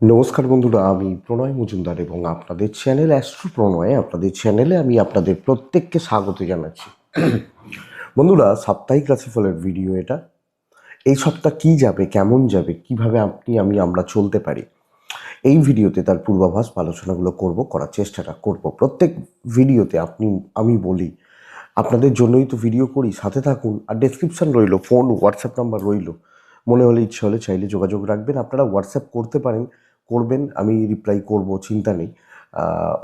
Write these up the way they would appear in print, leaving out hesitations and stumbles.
নমস্কার বন্ধুরা, আমি প্রণয় মজুমদার এবং আপনাদের চ্যানেল অ্যাস্ট্রো প্রণয় আপনাদের চ্যানেলে আমি আপনাদের প্রত্যেককে স্বাগত জানাচ্ছি। বন্ধুরা, সাপ্তাহিক রাশিফলের ভিডিও এটা। এই সপ্তাহ কি যাবে, কেমন যাবে, কিভাবে আমরা চলতে পারি, এই ভিডিওতে তার পূর্বাভাস আলোচনাগুলো করার চেষ্টাটা করব। প্রত্যেক ভিডিওতে আমি বলি আপনাদের জন্যই তো ভিডিও করি, সাথে থাকুন। আর ডেসক্রিপশন রইল, ফোন হোয়াটসঅ্যাপ নাম্বার রইল, মনে হলে ইচ্ছে হলে চাইলে যোগাযোগ রাখবেন। আপনারা হোয়াটসঅ্যাপ করতে পারেন, করবেন, আমি রিপ্লাই করব, চিন্তা নেই।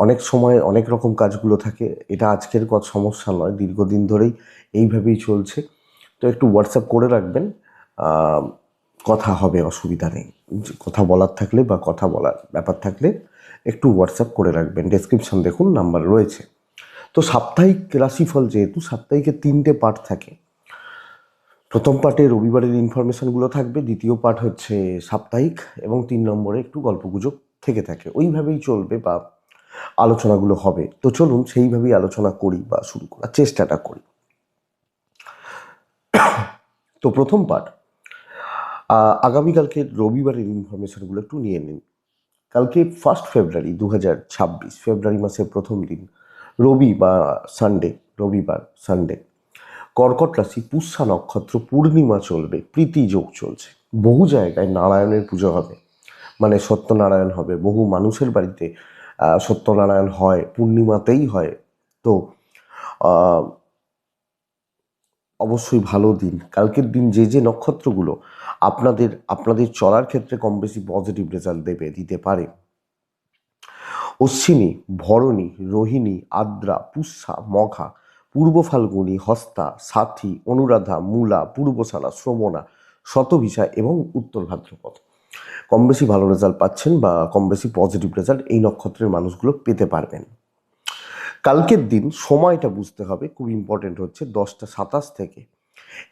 অনেক সময় অনেক রকম কাজগুলো থাকে, এটা আজকের সমস্যা নয়, দীর্ঘদিন ধরেই এইভাবেই চলছে। তো একটু হোয়াটসঅ্যাপ করে রাখবেন, কথা হবে, অসুবিধা নেই। কথা বলার থাকলে বা কথা বলার ব্যাপার থাকলে একটু হোয়াটসঅ্যাপ করে রাখবেন, ডেসক্রিপশন দেখুন, নাম্বার রয়েছে। তো সাপ্তাহিক রাশিফল, যেহেতু সাপ্তাহিকের 3টে পার্ট থাকে, প্রথম পার্টে রবিবারের ইনফরমেশনগুলো থাকবে, দ্বিতীয় পার্ট হচ্ছে সাপ্তাহিক, এবং 3 নম্বরে একটু গল্পগুজব থেকে থাকে। ওইভাবেই চলবে বা আলোচনাগুলো হবে। তো চলুন সেইভাবেই আলোচনা করি বা শুরু করার চেষ্টাটা করি। তো প্রথম পার্ট, আগামীকালকে রবিবারের ইনফরমেশনগুলো একটু নিয়ে নিন। কালকে 1 ফেব্রুয়ারি 2026, ফেব্রুয়ারি মাসের প্রথম দিন, রবি বা সানডে, রবিবার সানডে। কর্কট রাশি, পুষ্যা নক্ষত্র, পূর্ণিমা চলবে, প্রীতি যোগ চলছে। বহু জায়গায় নারায়ণের পুজো হবে, মানে সত্যনারায়ণ হবে। বহু মানুষের বাড়িতে সত্যনারায়ণ হয়, পূর্ণিমাতেই হয়। তো অবশ্যই ভালো দিন কালকের দিন। যে নক্ষত্রগুলো আপনাদের চলার ক্ষেত্রে কম বেশি পজিটিভ রেজাল্ট দিতে পারে: অশ্বিনী, ভরণী, রোহিণী, আদ্রা, পুষ্যা, মঘা, পূর্ব ফাল্গুনী, হস্তা, সাথী, অনুরাধা, মূলা, পূর্বশালা, শ্রবণা, শতভিষা এবং উত্তর ভাদ্রপদ। কম বেশি ভালো রেজাল্ট পাচ্ছেন বা কম বেশি পজিটিভ রেজাল্ট এই নক্ষত্রের মানুষগুলো পেতে পারবেন। কালকের দিন সময়টা বুঝতে হবে, খুব ইম্পর্টেন্ট হচ্ছে 10টা 27 থেকে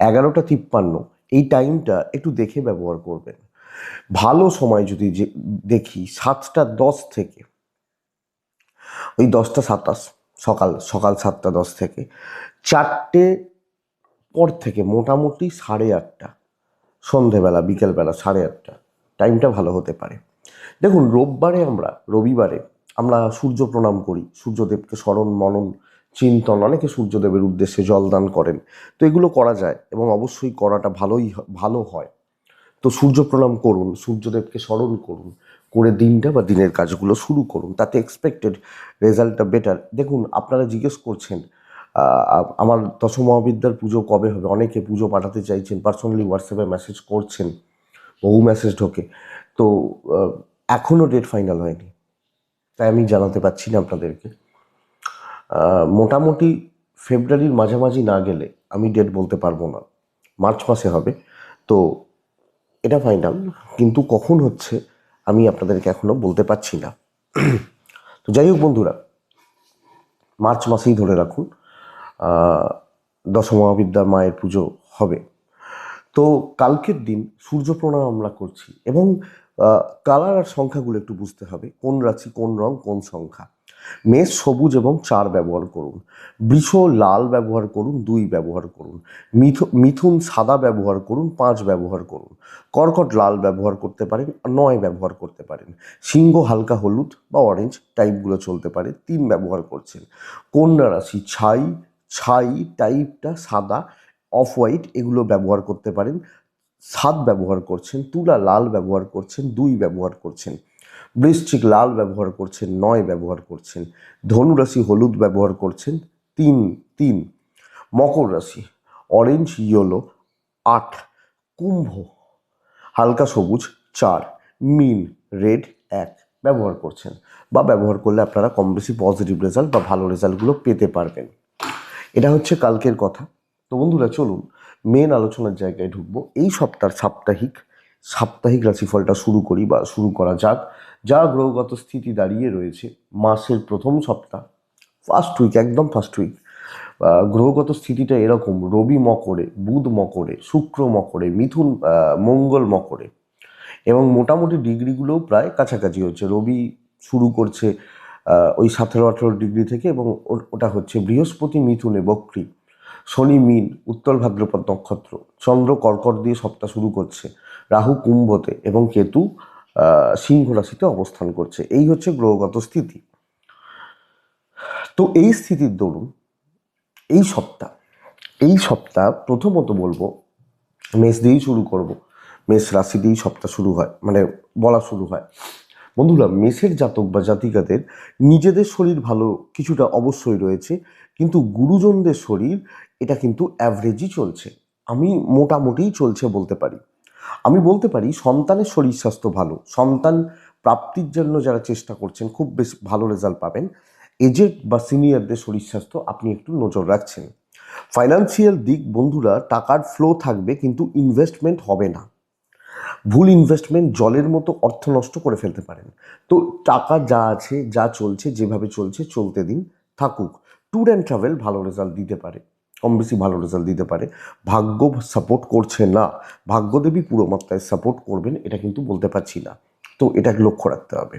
11টা 53। এই টাইমটা একটু দেখে ব্যবহার করবেন। ভালো সময় যদি দেখি 7টা 10 থেকে ওই 10টা 27, সকাল সকাল 7টা 10 থেকে 4টে পর থেকে মোটামুটি 8:30, সন্ধেবেলা বিকেলবেলা 8:30, টাইমটা ভালো হতে পারে। দেখুন, রবিবারে আমরা সূর্য প্রণাম করি, সূর্যদেবকে স্মরণ মনন চিন্তন, অনেকে সূর্যদেবের উদ্দেশ্যে জলদান করেন। তো এগুলো করা যায় এবং অবশ্যই করাটা ভালো হয়। তো সূর্য প্রণাম করুন, সূর্যদেবকে স্মরণ করুন, করে দিনটা বা দিনের কাজগুলো শুরু করুন, তাতে এক্সপেক্টেড রেজাল্টটা বেটার। দেখুন, আপনারা জিজ্ঞেস করছেন আমার দশমহাবিদ্যার পুজো কবে হবে, অনেকে পুজো পাঠাতে চাইছেন, পার্সোনালি হোয়াটসঅ্যাপে মেসেজ করছেন, বহু মেসেজ ঢোকে। তো এখনও ডেট ফাইনাল হয়নি, তাই আমি জানাতে পারছি না আপনাদেরকে। মোটামুটি ফেব্রুয়ারির মাঝামাঝি না গেলে আমি ডেট বলতে পারবো না, মার্চ মাসে হবে। তো এটা ফাইনাল, কিন্তু কখন হচ্ছে আমি আপনাদেরকে এখনো বলতে পারছি না। তো যাই হোক বন্ধুরা, মার্চ মাসেই ধরে রাখুন দশমহাবিদ্যার মায়ের পুজো হবে। তো কালকের দিন সূর্য প্রণাম আমরা করছি, এবং কালার আর সংখ্যাগুলো একটু বুঝতে হবে, কোন রাশি কোন রং কোন সংখ্যা। মেষ সবুজ এবং 4 ব্যবহার করুন, বৃষ লাল ব্যবহার করুন, 2 ব্যবহার করুন, মিথুন সাদা ব্যবহার করুন, 5 ব্যবহার করুন, কর্কট লাল ব্যবহার করতে পারেন, 9 ব্যবহার করতে পারেন, সিংহ হালকা হলুদ বা অরেঞ্জ টাইপগুলো চলতে পারে, 3 ব্যবহার করছেন। কন্যা রাশি ছাই ছাই টাইপটা সাদা, অফ হোয়াইট এগুলো ব্যবহার করতে পারেন, 7 ব্যবহার করছেন। তুলা লাল ব্যবহার করছেন, 2 ব্যবহার করছেন। বৃশ্চিক লাল ব্যবহার করছেন, 9 ব্যবহার করছেন। ধনুরাশি হলুদ ব্যবহার করছেন, 3। মকর রাশি অরেঞ্জ ইয়েলো, 8। কুম্ভ হালকা সবুজ, 4। মীন রেড, 1 ব্যবহার করছেন বা ব্যবহার করলে আপনারা কম বেশি পজিটিভ রেজাল্ট বা ভালো রেজাল্টগুলো পেতে পারবেন। এটা হচ্ছে কালকের কথা। তো বন্ধুরা, চলুন মেন আলোচনার জায়গায় ঢুকবো। এই সপ্তাহের সাপ্তাহিক রাশিফলটা শুরু করা যাক। যা গ্রহগত স্থিতি দাঁড়িয়ে রয়েছে, মাসের প্রথম সপ্তাহ, ফার্স্ট উইক, একদম ফার্স্ট উইক, গ্রহগত স্থিতিটা এরকম: রবি মকরে, বুধ মকরে, শুক্র মকরে, মিথুন মঙ্গল মকরে, এবং মোটামুটি ডিগ্রিগুলোও প্রায় কাছাকাছি হচ্ছে। রবি শুরু করছে ওই 17-18 ডিগ্রি থেকে, এবং ওটা হচ্ছে বৃহস্পতি মিথুনে বক্রী, শনি মীন, উত্তর ভাদ্রপদ নক্ষত্র, চন্দ্র কর্কট দিয়ে সপ্তাহ শুরু করছে, রাহু কুম্ভতে এবং কেতু সিংহ রাশিতে অবস্থান করছে। এই হচ্ছে গ্রহগত স্থিতি। তো এই স্থিতির দরুন এই সপ্তাহ প্রথমত বলবো, মেষ দিয়েই শুরু করব। মেষ রাশি দিয়েই সপ্তাহ শুরু হয়, মানে বলা শুরু হয়। বন্ধুরা, মেষের জাতক বা জাতিকাদের নিজেদের শরীর ভালো কিছুটা অবশ্যই রয়েছে, কিন্তু গুরুজনদের শরীর এটা কিন্তু অ্যাভারেজই চলছে। আমি মোটামুটিই চলছে বলতে পারি। আমি বলতে পারি সন্তানের শরীর স্বাস্থ্য ভালো, সন্তান প্রাপ্তির জন্য যারা চেষ্টা করছেন খুব বেশি ভালো রেজাল্ট পাবেন। এজেড বা সিনিয়রদের শরীর স্বাস্থ্য আপনি একটু নজর রাখছেন। ফাইন্যান্সিয়াল দিক বন্ধুরা, টাকার ফ্লো থাকবে কিন্তু ইনভেস্টমেন্ট হবে না। ভুল ইনভেস্টমেন্ট জলের মতো অর্থ নষ্ট করে ফেলতে পারেন। তো টাকা যা আছে, যা চলছে, যেভাবে চলছে চলতে দিন, থাকুক। ট্যুর অ্যান্ড ট্রাভেল ভালো রেজাল্ট দিতে পারে, কম বেশি ভালো রেজাল্ট দিতে পারে। ভাগ্য সাপোর্ট করছে না, ভাগ্যদেবী পুরো মাত্রায় সাপোর্ট করবেন এটা কিন্তু বলতে পারছি না। তো এটাকে লক্ষ্য রাখতে হবে।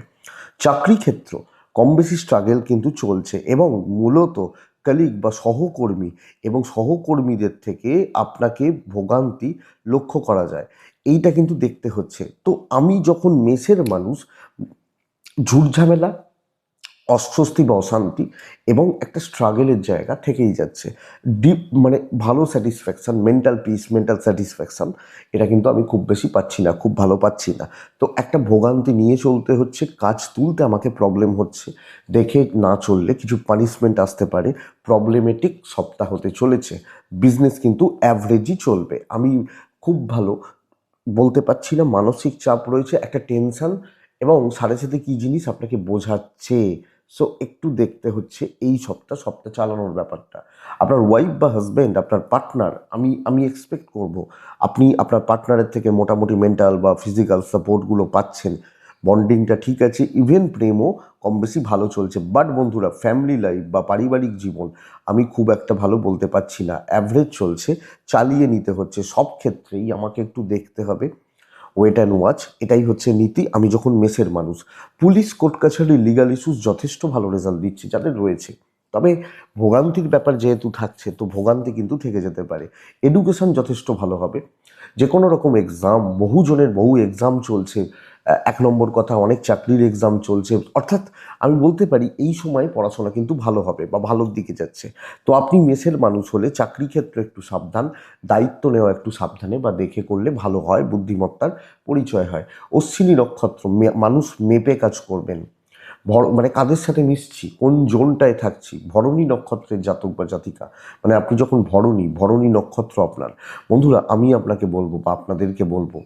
চাকরি ক্ষেত্র কম বেশি স্ট্রাগল কিন্তু চলছে, এবং মূলত কলিগ বা সহকর্মী এবং সহকর্মীদের থেকে আপনাকে ভোগান্তি লক্ষ্য করা যায়, এইটা কিন্তু দেখতে হচ্ছে। তো আমি যখন মেসের মানুষ, ঝুটঝামেলা, অস্বস্তি বা অশান্তি এবং একটা স্ট্রাগলের জায়গা থেকেই যাচ্ছে। ডিপ মানে ভালো satisfaction, mental peace, mental satisfaction এটা কিন্তু আমি খুব বেশি পাচ্ছি না, খুব ভালো পাচ্ছি না। তো একটা ভোগান্তি নিয়ে চলতে হচ্ছে, কাজ তুলতে আমাকে প্রবলেম হচ্ছে। দেখে না চললে কিছু পানিশমেন্ট আসতে পারে। প্রবলেমেটিক সপ্তাহ হতে চলেছে। বিজনেস কিন্তু অ্যাভারেজই চলবে। আমি খুব ভালো বলতে পারছি না, মানসিক চাপ রয়েছে, একটা টেনশন, এবং সাথে সাথে কী জিনিস আপনাকে বোঝাচ্ছে। সো একটু দেখতে হচ্ছে এই সপ্তাহ চালানোর ব্যাপারটা। আপনার ওয়াইফ বা হাজব্যান্ড, আপনার পার্টনার, আমি এক্সপেক্ট করব আপনি আপনার পার্টনারের থেকে মোটামুটি মেন্টাল বা ফিজিক্যাল সাপোর্টগুলো পাচ্ছেন। বন্ডিংটা ঠিক আছে, ইভেন প্রেমও কম বেশি ভালো চলছে। বাট বন্ধুরা, ফ্যামিলি লাইফ বা পারিবারিক জীবন আমি খুব একটা ভালো বলতে পারছি না, অ্যাভারেজ চলছে। চালিয়ে নিতে হচ্ছে, সব ক্ষেত্রেই আমাকে একটু দেখতে হবে। ওয়েট অ্যান্ড ওয়াচ, এটাই হচ্ছে নীতি। আমি যখন মেসের মানুষ, পুলিশ, কোর্ট কাছারি, লিগাল ইস্যুস যথেষ্ট ভালো রেজাল্ট দিচ্ছে যাদের রয়েছে। তবে ভোগান্তির ব্যাপার যেহেতু থাকছে, তো ভোগান্তি কিন্তু থেকে যেতে পারে। এডুকেশন যথেষ্ট ভালো হবে। যে কোনো রকম এক্সাম, বহুজনের বহু এক্সাম চলছে। এক নম্বর কথা, অনেক চাকরির এক্সাম চলছে। অর্থাৎ আমি বলতে পারি এই সময় পড়াশোনা কিন্তু ভালো হবে বা ভালোর দিকে যাচ্ছে। তো আপনি মেসের মানুষ হলে চাকরি ক্ষেত্রে একটু সাবধান, দায়িত্ব নেওয়া একটু সাবধানে বা দেখে করলে ভালো হয়, বুদ্ধিমত্তার পরিচয় হয়। অশ্বিনী নক্ষত্র, মানুষ মেপে কাজ করবেন। মানে কাদের সাথে মিশছি, কোন জোনটায় থাকছি, ভরণী নক্ষত্রের জাতক বা জাতিকা, মানে আপনি যখন ভরণী নক্ষত্র আপনার, বন্ধুরা আমি আপনাকে বলবো বা আপনাদেরকে বলবো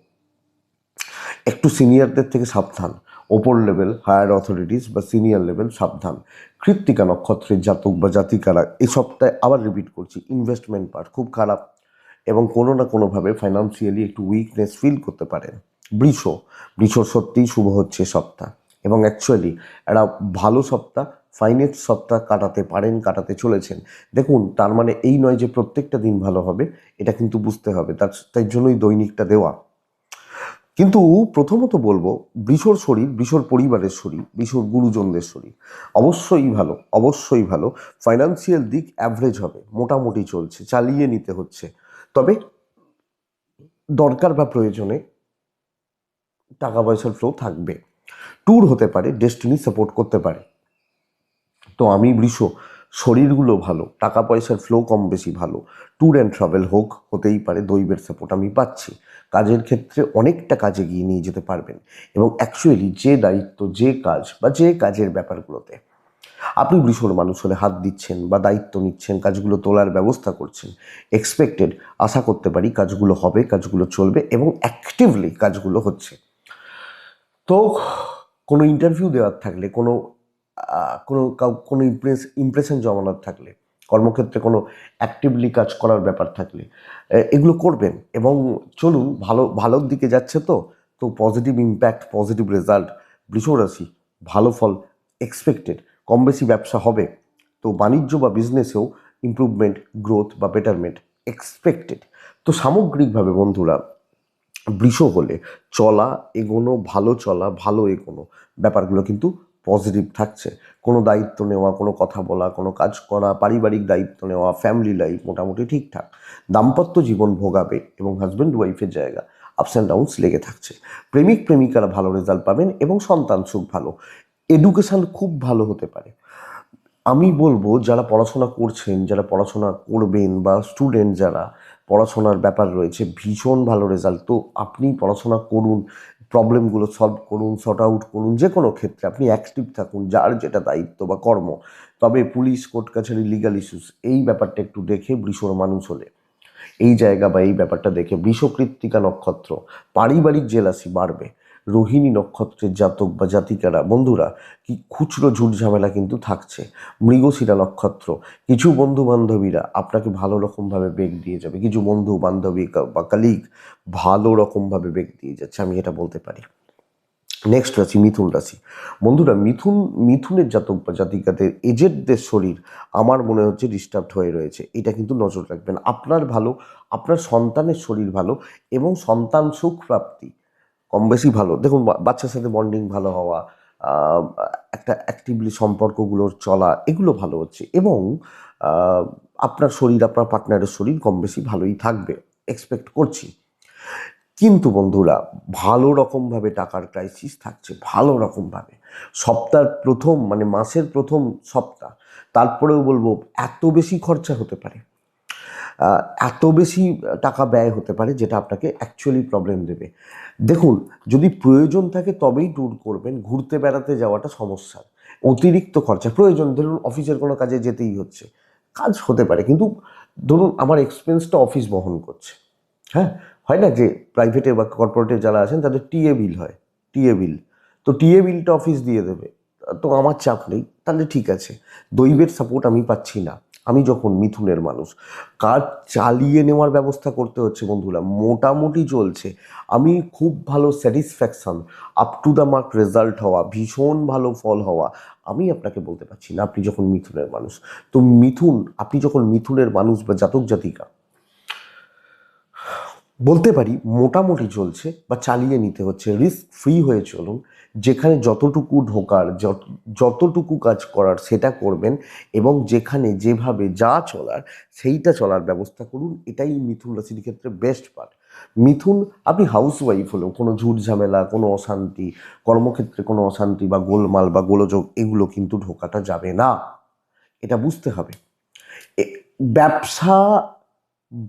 একটু সিনিয়রদের থেকে সাবধান। ওপর লেভেল, হায়ার অথরিটিস বা সিনিয়র লেভেল সাবধান। কৃত্তিকা নক্ষত্রের জাতক বা জাতিকারা এই সপ্তাহে, আবার রিপিট করছি, ইনভেস্টমেন্ট পার্ট খুব খারাপ এবং কোনো না কোনোভাবে ফাইন্যান্সিয়ালি একটু উইকনেস ফিল করতে পারেন। বৃষ সত্যিই শুভ হচ্ছে সপ্তাহ, এবং অ্যাকচুয়ালি একটা ভালো সপ্তাহ, ফাইনেন্স সপ্তাহ কাটাতে পারেন, কাটাতে চলেছেন। দেখুন, তার মানে এই নয় যে প্রত্যেকটা দিন ভালো হবে, এটা কিন্তু বুঝতে হবে। তাই জন্যই দৈনিকটা দেওয়া। কিন্তু প্রথমত বলবো, বৃষর শরীর, বৃষর পরিবারের শরীর, বৃষর গুরুজনদের শরীর অবশ্যই ভালো, অবশ্যই ভালো। ফাইন্যান্সিয়াল দিক অ্যাভারেজ হবে, মোটামুটি চলছে, চালিয়ে নিতে হচ্ছে। তবে দরকার বা প্রয়োজনে টাকা পয়সার ফ্লো থাকবে। ট্যুর হতে পারে, ডেস্টিনি সাপোর্ট করতে পারে। তো আমি বৃষ, শরীরগুলো ভালো, টাকা পয়সার ফ্লো কম বেশি ভালো, ট্যুর অ্যান্ড ট্রাভেল হতেই পারে, দৈবের সাপোর্ট আমি পাচ্ছি। কাজের ক্ষেত্রে অনেকটা কাজে এগিয়ে নিয়ে যেতে পারবেন, এবং অ্যাকচুয়ালি যে দায়িত্ব, যে কাজ বা যে কাজের ব্যাপারগুলোতে আপনি বৃষর মানুষ হলে হাত দিচ্ছেন বা দায়িত্ব নিচ্ছেন, কাজগুলো তোলার ব্যবস্থা করছেন, এক্সপেক্টেড, আশা করতে পারি কাজগুলো হবে, কাজগুলো চলবে এবং অ্যাক্টিভলি কাজগুলো হচ্ছে। তো কোনো ইন্টারভিউ দেওয়ার থাকলে, কোনো ইমপ্রেশন জমানোর থাকলে, কর্মক্ষেত্রে কোনো অ্যাক্টিভলি কাজ করার ব্যাপার থাকলে এগুলো করবেন, এবং চলুন, ভালোর দিকে যাচ্ছে। তো তো পজিটিভ ইম্প্যাক্ট, পজিটিভ রেজাল্ট, বৃষ রাশি ভালো ফল এক্সপেক্টেড। কম বেশি ব্যবসা হবে, তো বাণিজ্য বা বিজনেসেও ইমপ্রুভমেন্ট, গ্রোথ বা বেটারমেন্ট এক্সপেক্টেড। তো সামগ্রিকভাবে বন্ধুরা, বৃষ হলে চলা, এগোনো, ভালো চলা, ভালো এগোনো ব্যাপারগুলো কিন্তু পজিটিভ থাকছে। কোনো দায়িত্ব নেওয়া, কোনো কথা বলা, কোনো কাজ করা, পারিবারিক দায়িত্ব নেওয়া, ফ্যামিলি লাইফ মোটামুটি ঠিকঠাক। দাম্পত্য জীবন ভোগাবে এবং হাজব্যান্ড ওয়াইফের জায়গা আপস অ্যান্ড ডাউনস লেগে থাকছে। প্রেমিক প্রেমিকারা ভালো রেজাল্ট পাবেন এবং সন্তান সুখ ভালো, এডুকেশান খুব ভালো হতে পারে। আমি বলবো যারা পড়াশোনা করছেন, যারা পড়াশোনা করবেন বা স্টুডেন্ট যারা পড়াশোনার ব্যাপার রয়েছে, ভীষণ ভালো রেজাল্ট। তো আপনি পড়াশোনা করুন, প্রবলেমগুলো সলভ করুন, সর্ট আউট করুন, যে কোনো ক্ষেত্রে আপনি অ্যাক্টিভ থাকুন, যার যেটা দায়িত্ব বা কর্ম। তবে পুলিশ, কোর্ট কাছারি, লিগাল ইস্যুস এই ব্যাপারটা একটু দেখে বৃষর মানুষ হলে, এই জায়গা বা এই ব্যাপারটা দেখে, বৃষকৃত্তিকা নক্ষত্র পারিবারিক জেলাসি বাড়বে। রোহিণী নক্ষত্রের জাতক বা জাতিকারা বন্ধুরা কি খুচরো ঝুট ঝামেলা কিন্তু থাকছে। মৃগশিরা নক্ষত্র কিছু বন্ধু বান্ধবীরা আপনাকে ভালো রকমভাবে বেগ দিয়ে যাবে, কিছু বন্ধু বান্ধবী বা কালিগ ভালো রকমভাবে বেগ দিয়ে যাচ্ছে, আমি এটা বলতে পারি। নেক্সট রাশি মিথুন রাশি। বন্ধুরা মিথুনের জাতক বা জাতিকাদের এজেডদের শরীর আমার মনে হচ্ছে ডিস্টার্বড হয়ে রয়েছে, এটা কিন্তু নজর রাখবেন। আপনার ভালো, আপনার সন্তানের শরীর ভালো এবং সন্তান সুখ প্রাপ্তি কম বেশি ভালো। দেখুন বাচ্চার সাথে বন্ডিং ভালো হওয়া, আহ, একটা অ্যাক্টিভলি সম্পর্কগুলোর চলা, এগুলো ভালো হচ্ছে এবং আহ, আপনার শরীর, আপনার পার্টনারের শরীর কম বেশি ভালোই থাকবে এক্সপেক্ট করছি। কিন্তু বন্ধুরা ভালো রকমভাবে টাকার ক্রাইসিস থাকছে, ভালো রকমভাবে। সপ্তাহের প্রথম মানে মাসের প্রথম সপ্তাহ, তারপরেও বলবো এত বেশি খরচা হতে পারে, এত বেশি টাকা ব্যয় হতে পারে যেটা আপনাকে অ্যাকচুয়ালি প্রবলেম দেবে। দেখুন, যদি প্রয়োজন থাকে তবেই ট্যুর করবেন, ঘুরতে বেড়াতে যাওয়াটা সমস্যা। অতিরিক্ত খরচা প্রয়োজন, ধরুন অফিসের কোনো কাজে যেতেই হচ্ছে, কাজ হতে পারে, কিন্তু ধরুন আমার এক্সপেন্সটা অফিস বহন করছে। হ্যাঁ, হয় না যে প্রাইভেটে বা কর্পোরেটে যারা আছেন তাদের টিএ বিল হয়, টিএ বিল, তো টিএ বিলটা অফিস দিয়ে দেবে, তো আমার চাপ নেই, তাহলে ঠিক আছে। দৈবের সাপোর্ট আমি পাচ্ছি না, আমি যখন মিথুনের মানুষ, কাজ চালিয়ে নেওয়ার ব্যবস্থা করতে হচ্ছে বন্ধুরা, মোটামুটি চলছে। আমি খুব ভালো satisfaction, up to the mark result হওয়া, ভীষণ ভালো ফল হওয়া আমি আপনাকে বলতে পারছি না, আপনি যখন মিথুনের মানুষ। তো আপনি যখন মিথুনের মানুষ বা জাতক জাতিকা, বলতে পারি মোটামুটি চলছে বা চালিয়ে নিতে হচ্ছে, রিস্ক ফ্রি হয়ে চলুন। যেখানে যতটুকু ঢোকার, যতটুকু কাজ করার সেটা করবেন এবং যেখানে যেভাবে যা চলার সেইটা চলার ব্যবস্থা করুন, এটাই মিথুন রাশির ক্ষেত্রে বেস্ট পার্ট। মিথুন, আপনি হাউস ওয়াইফ হলেও কোনো ঝুট ঝামেলা, কোনো অশান্তি, কর্মক্ষেত্রে কোনো অশান্তি বা গোলমাল বা গোলযোগ এগুলো কিন্তু ঢোকাটা যাবে না, এটা বুঝতে হবে। ব্যবসা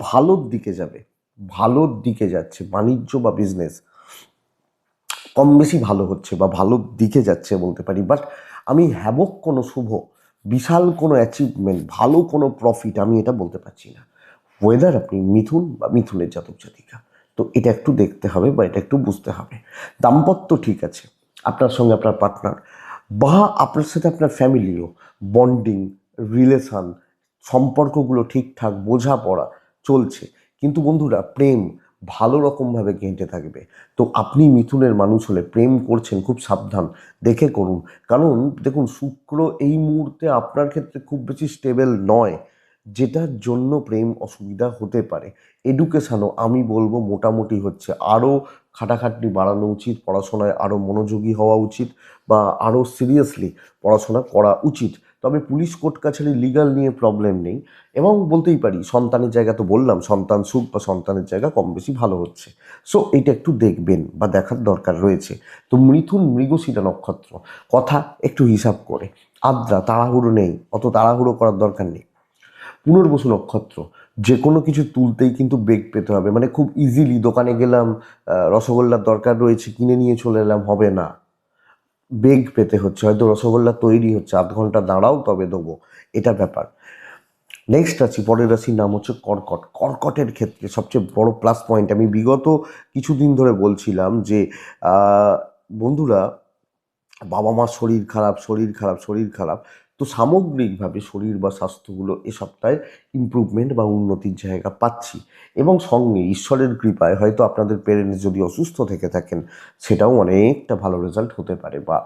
ভালোর দিকে যাবে, ভালোর দিকে যাচ্ছে, বাণিজ্য বা বিজনেস কম বেশি ভালো হচ্ছে বা ভালোর দিকে যাচ্ছে বলতে পারি, বাট আমি হ্যাবক কোনো শুভ বিশাল কোনো অ্যাচিভমেন্ট, ভালো কোনো প্রফিট আমি এটা বলতে পারছি না। ওয়েদার আপনি মিথুন বা মিথুনের জাতক জাতিকা, তো এটা একটু দেখতে হবে বা এটা একটু বুঝতে হবে। দাম্পত্য ঠিক আছে, আপনার সঙ্গে আপনার পার্টনার বা আপনার সাথে আপনার ফ্যামিলিও, বন্ডিং, রিলেশন, সম্পর্কগুলো ঠিকঠাক বোঝাপড়া চলছে। কিন্তু বন্ধুরা প্রেম ভালো রকমভাবে গেঁটে থাকবে। তো আপনি মিথুনের মানুষ হলে প্রেম করছেন, খুব সাবধান দেখে করুন। কারণ দেখুন, শুক্র এই মুহূর্তে আপনার ক্ষেত্রে খুব বেশি স্টেবল নয়, যেটার জন্য প্রেম অসুবিধা হতে পারে। এডুকেশানও আমি বলবো মোটামুটি হচ্ছে, আরও খাটাখাটনি বাড়ানো উচিত, পড়াশোনায় আরও মনোযোগী হওয়া উচিত বা আরও সিরিয়াসলি পড়াশোনা করা উচিত। তবে পুলিশ, কোর্ট কাছারি, লিগাল নিয়ে প্রবলেম নেই এবং বলতেই পারি সন্তানের জায়গা তো বললাম, সন্তান সুখ বা সন্তানের জায়গা কম বেশি ভালো হচ্ছে। সো এইটা একটু দেখবেন বা দেখার দরকার রয়েছে। তো মিথুন মৃগশিরা নক্ষত্র, কথা একটু হিসাব করে, আদ্রা তাড়াহুড়ো নেই, অত তাড়াহুড়ো করার দরকার নেই। পুনর্বসু নক্ষত্র, যে কোনো কিছু তুলতেই কিন্তু বেগ পেতে হবে, মানে খুব ইজিলি দোকানে গেলাম, রসগোল্লার দরকার রয়েছে কিনে নিয়ে চলে এলাম হবে না, বেগ পেতে হচ্ছে, হয়তো রসগোল্লা তৈরি হচ্ছে, আধ ঘন্টা দাঁড়াও তবে দেবো, এটা ব্যাপার। নেক্সট রাশি, পরের রাশির নাম হচ্ছে কর্কট। কর্কটের ক্ষেত্রে সবচেয়ে বড় প্লাস পয়েন্ট, আমি বিগত কিছুদিন ধরে বলছিলাম যে বন্ধুরা বাবা মার শরীর খারাপ, শরীর খারাপ, শরীর খারাপ, তো সামগ্রিকভাবে শরীর বা স্বাস্থ্যগুলো এ সপ্তাহে ইমপ্রুভমেন্ট বা উন্নতির জায়গা পাচ্ছি এবং সঙ্গে ঈশ্বরের কৃপায় হয়তো আপনাদের পেরেন্টস যদি অসুস্থ থেকে থাকেন সেটাও অনেকটা ভালো রেজাল্ট হতে পারে বা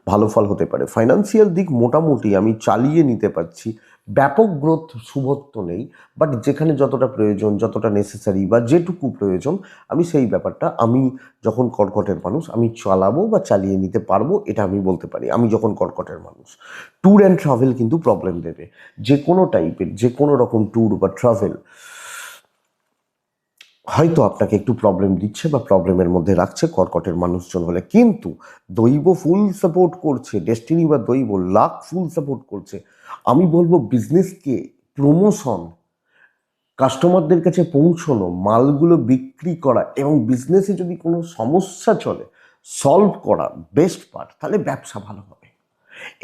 ভালো ফল হতে পারে। ফাইন্যান্সিয়াল দিক মোটামুটি আমি চালিয়ে নিতে পারছি, ব্যাপক গ্রোথ শুভত্ব নেই, বাট যেখানে যতটা প্রয়োজন, যতটা নেসেসারি বা যেটুকু প্রয়োজন, আমি সেই ব্যাপারটা আমি যখন কর্কটের মানুষ আমি চালাবো বা চালিয়ে নিতে পারবো, এটা আমি বলতে পারি আমি যখন কর্কটের মানুষ। ট্যুর অ্যান্ড ট্রাভেল কিন্তু প্রবলেম দেবে, যে কোনো টাইপের যে কোনো রকম ট্যুর বা ট্রাভেল হয়তো আপনাকে একটু প্রবলেম দিচ্ছে বা প্রবলেমের মধ্যে রাখছে কর্কটের মানুষজন হলে, কিন্তু দৈব ফুল সাপোর্ট করছে, ডেস্টিনি বা দৈব লাক ফুল সাপোর্ট করছে। আমি বলবো বিজনেসকে প্রমোশন, কাস্টমারদের কাছে পৌঁছানো, মালগুলো বিক্রি করা এবং বিজনেসে যদি কোনো সমস্যা চলে সলভ করা বেস্ট পার্ট, তাহলে ব্যবসা ভালো হবে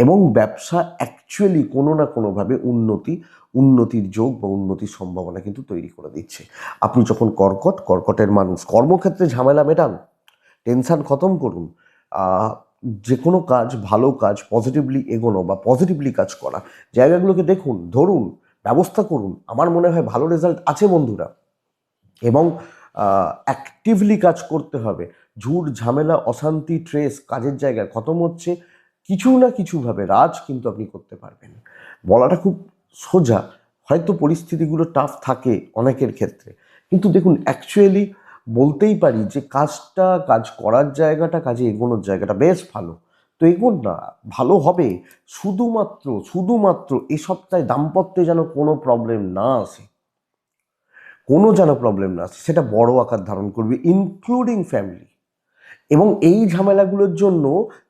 এবং ব্যবসা অ্যাকচুয়ালি কোনো না কোনোভাবে উন্নতির যোগ বা উন্নতির সম্ভাবনা কিন্তু তৈরি করে দিচ্ছে। আপনি যখন কর্কটের মানুষ, কর্মক্ষেত্রে ঝামেলা মেটান, টেনশান খতম করুন, আহ, যে কোনো কাজ, ভালো কাজ, পজিটিভলি এগোনো বা পজিটিভলি কাজ করা, জায়গাগুলোকে দেখুন, ধরুন, ব্যবস্থা করুন। আমার মনে হয় ভালো রেজাল্ট আছে বন্ধুরা। এবং অ্যাক্টিভলি কাজ করতে হবে। ঝুট ঝামেলা অশান্তি ট্রেস কাজের জায়গায় খতম হচ্ছে, কিছু না কিছুভাবে রাজ কিন্তু আপনি করতে পারবেন। বলাটা খুব সোজা, হয়তো পরিস্থিতিগুলো টাফ থাকে অনেকের ক্ষেত্রে, কিন্তু দেখুন অ্যাকচুয়ালি বলতেই পারি যে কাজ করার জায়গাটা, কাজে এগোনোর জায়গাটা বেশ ভালো। তো এগোন না, ভালো হবে। শুধুমাত্র এ সপ্তাহে দাম্পত্যে যেন কোনো প্রবলেম না আসে, যেন প্রবলেম না আসে, সেটা বড় আকার ধারণ করবে, ইনক্লুডিং ফ্যামিলি। এবং এই ঝামেলাগুলোর জন্য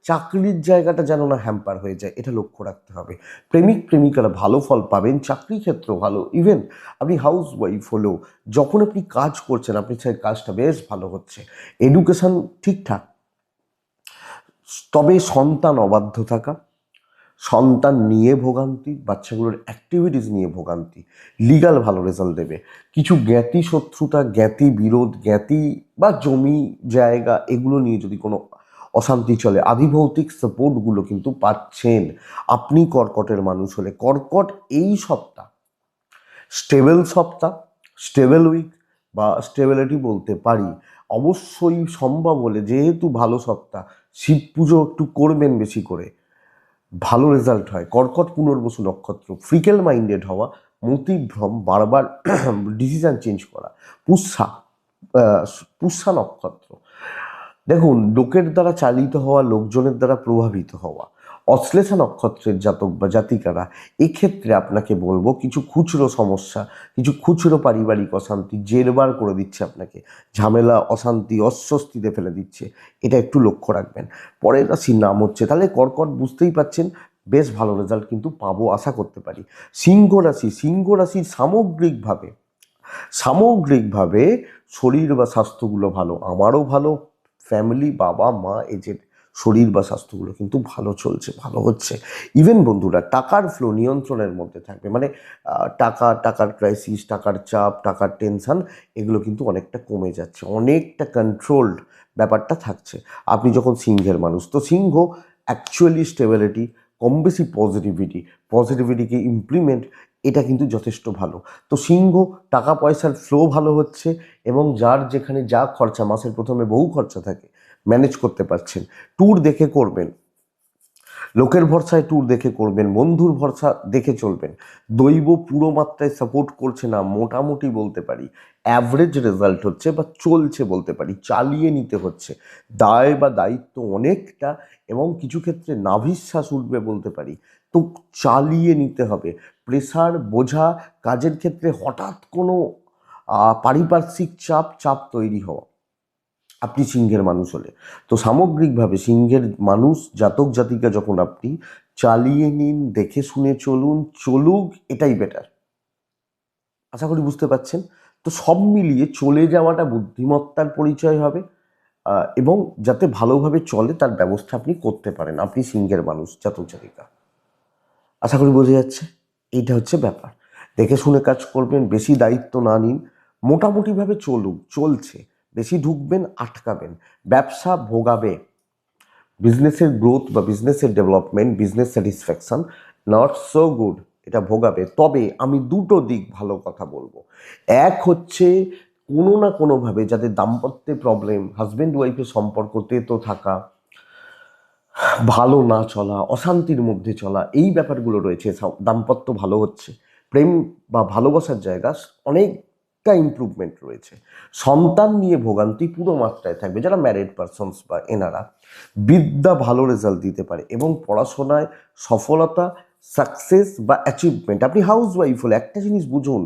চাকরির জায়গাটা যেন না হ্যাম্পার হয়ে যায়, এটা লক্ষ্য রাখতে হবে। প্রেমিকারা ভালো ফল পাবেন, চাকরি ক্ষেত্র ভালো, ইভেন আপনি হাউস ওয়াইফ হলেও যখন আপনি কাজ করছেন, আপনি চাই কাজটা বেশ ভালো হচ্ছে, এডুকেশন ঠিকঠাক। তবে সন্তান অবাধ্য থাকা, সন্তান নিয়ে ভোগান্তি, বাচ্চাগুলোর অ্যাক্টিভিটিস নিয়ে ভোগান্তি, লিগাল ভালো রেজাল্ট দেবে। কিছু জ্ঞাতি শত্রুতা, জ্ঞাতি বিরোধ, জ্ঞাতি বা জমি জায়গা এগুলো নিয়ে যদি কোনো অশান্তি চলে, আধিভৌতিক সাপোর্টগুলো কিন্তু পাচ্ছেন আপনি কর্কটের মানুষ হলে। কর্কট এই সপ্তাহ স্টেবল উইক বা স্টেবিলিটি বলতে পারি। অবশ্যই সম্ভব হলে, যেহেতু ভালো সপ্তাহ, শিব পুজো একটু করবেন বেশি করে, ভালো রেজাল্ট হয়। কর্কট পুনর্বসু নক্ষত্র, ফ্রিকেল মাইন্ডেড হওয়া, মতিভ্রম, বারবার ডিসিশন চেঞ্জ করা। পুষ্যা আহ, পুষ্যা নক্ষত্র, দেখুন লোকের দ্বারা চালিত হওয়া, লোকজনের দ্বারা প্রভাবিত হওয়া। অশ্লেষা নক্ষত্রের জাতক বা জাতিকারা, এক্ষেত্রে আপনাকে বলবো কিছু খুচরো সমস্যা, কিছু খুচরো পারিবারিক অশান্তি জেরবার করে দিচ্ছে আপনাকে, ঝামেলা অশান্তি অস্বস্তিতে ফেলে দিচ্ছে, এটা একটু লক্ষ্য রাখবেন। পরের রাশির নাম হচ্ছে, তাহলে কর্কট বুঝতেই পাচ্ছেন বেশ ভালো রেজাল্ট কিন্তু পাবো, আশা করতে পারি। সিংহ রাশির সামগ্রিকভাবে শরীর বা স্বাস্থ্যগুলো ভালো, আমারও ভালো, ফ্যামিলি, বাবা মা, এজের শরীর বা স্বাস্থ্যগুলো কিন্তু ভালো চলছে, ভালো হচ্ছে। ইভেন বন্ধুরা টাকার ফ্লো নিয়ন্ত্রণের মধ্যে থাকবে, মানে টাকার ক্রাইসিস, টাকার চাপ, টাকার টেনশন, এগুলো কিন্তু অনেকটা কমে যাচ্ছে, অনেকটা কন্ট্রোলড ব্যাপারটা থাকছে। আপনি যখন সিংহের মানুষ, তো সিংহ অ্যাকচুয়ালি স্টেবিলিটি, কম বেশি পজিটিভিটিকে ইমপ্লিমেন্ট, এটা কিন্তু যথেষ্ট ভালো। তো সিংহ টাকা পয়সার ফ্লো ভালো হচ্ছে এবং যার যেখানে যা খরচা, মাসের প্রথমে বহু খরচা থাকে, ম্যানেজ করতে পারছেন। ট্যুর দেখে করবেন, লোকের ভরসায় ট্যুর দেখে করবেন, বন্ধুর ভরসা দেখে চলবেন। দৈব পুরো মাত্রায় সাপোর্ট করছে না, মোটামুটি বলতে পারি অ্যাভারেজ রেজাল্ট হচ্ছে বা চলছে বলতে পারি, চালিয়ে নিতে হচ্ছে। দায় বা দায়িত্ব অনেকটা এবং কিছু ক্ষেত্রে নাভিশ্বাস উঠবে বলতে পারি, তো চালিয়ে নিতে হবে। প্রেশার, বোঝা, কাজের ক্ষেত্রে হঠাৎ কোনো পারিপার্শ্বিক চাপ তৈরি হওয়া, আপনি সিংহের মানুষ হলে। তো সামগ্রিকভাবে সিংহের মানুষ জাতক জাতিকা যখন আপনি, চালিয়ে নিন, দেখে শুনে চলুক, এটাই বেটার। আশা করি বুঝতে পারছেন। তো সব মিলিয়ে চলে যাওয়াটা বুদ্ধিমত্তার পরিচয় হবে, এবং যাতে ভালোভাবে চলে তার ব্যবস্থা আপনি করতে পারেন, আপনি সিংহের মানুষ জাতক জাতিকা। আশা করি বোঝা যাচ্ছে, এইটা হচ্ছে ব্যাপার। দেখে শুনে কাজ করবেন, বেশি দায়িত্ব না নিন, মোটামুটিভাবে চলছে, বেশি ঢুকবেন আটকাবেন, ব্যবসা ভোগাবে, বিজনেসের গ্রোথ বা বিজনেসের development, business satisfaction not so good, এটা ভোগাবে। তবে আমি দুটো দিক ভালো কথা বলবো। এক হচ্ছে কোনো না কোনোভাবে যাদের দাম্পত্যে প্রবলেম, হাজব্যান্ড ওয়াইফের সম্পর্ক তেতো থাকা, ভালো না চলা, অশান্তির মধ্যে চলা, এই ব্যাপারগুলো রয়েছে, দাম্পত্য ভালো হচ্ছে, প্রেম বা ভালোবাসার জায়গা অনেকটা ইমপ্রুভমেন্ট রয়েছে। সন্তান নিয়ে ভোগান্তি পুরো মাত্রায় থাকবে, যারা ম্যারিড পারসনস বা এনারা। বিদ্যা ভালো রেজাল্ট দিতে পারে এবং পড়াশোনায় সফলতা, সাকসেস বা অ্যাচিভমেন্ট। আপনি হাউস ওয়াইফ হলে একটা জিনিস বুঝুন,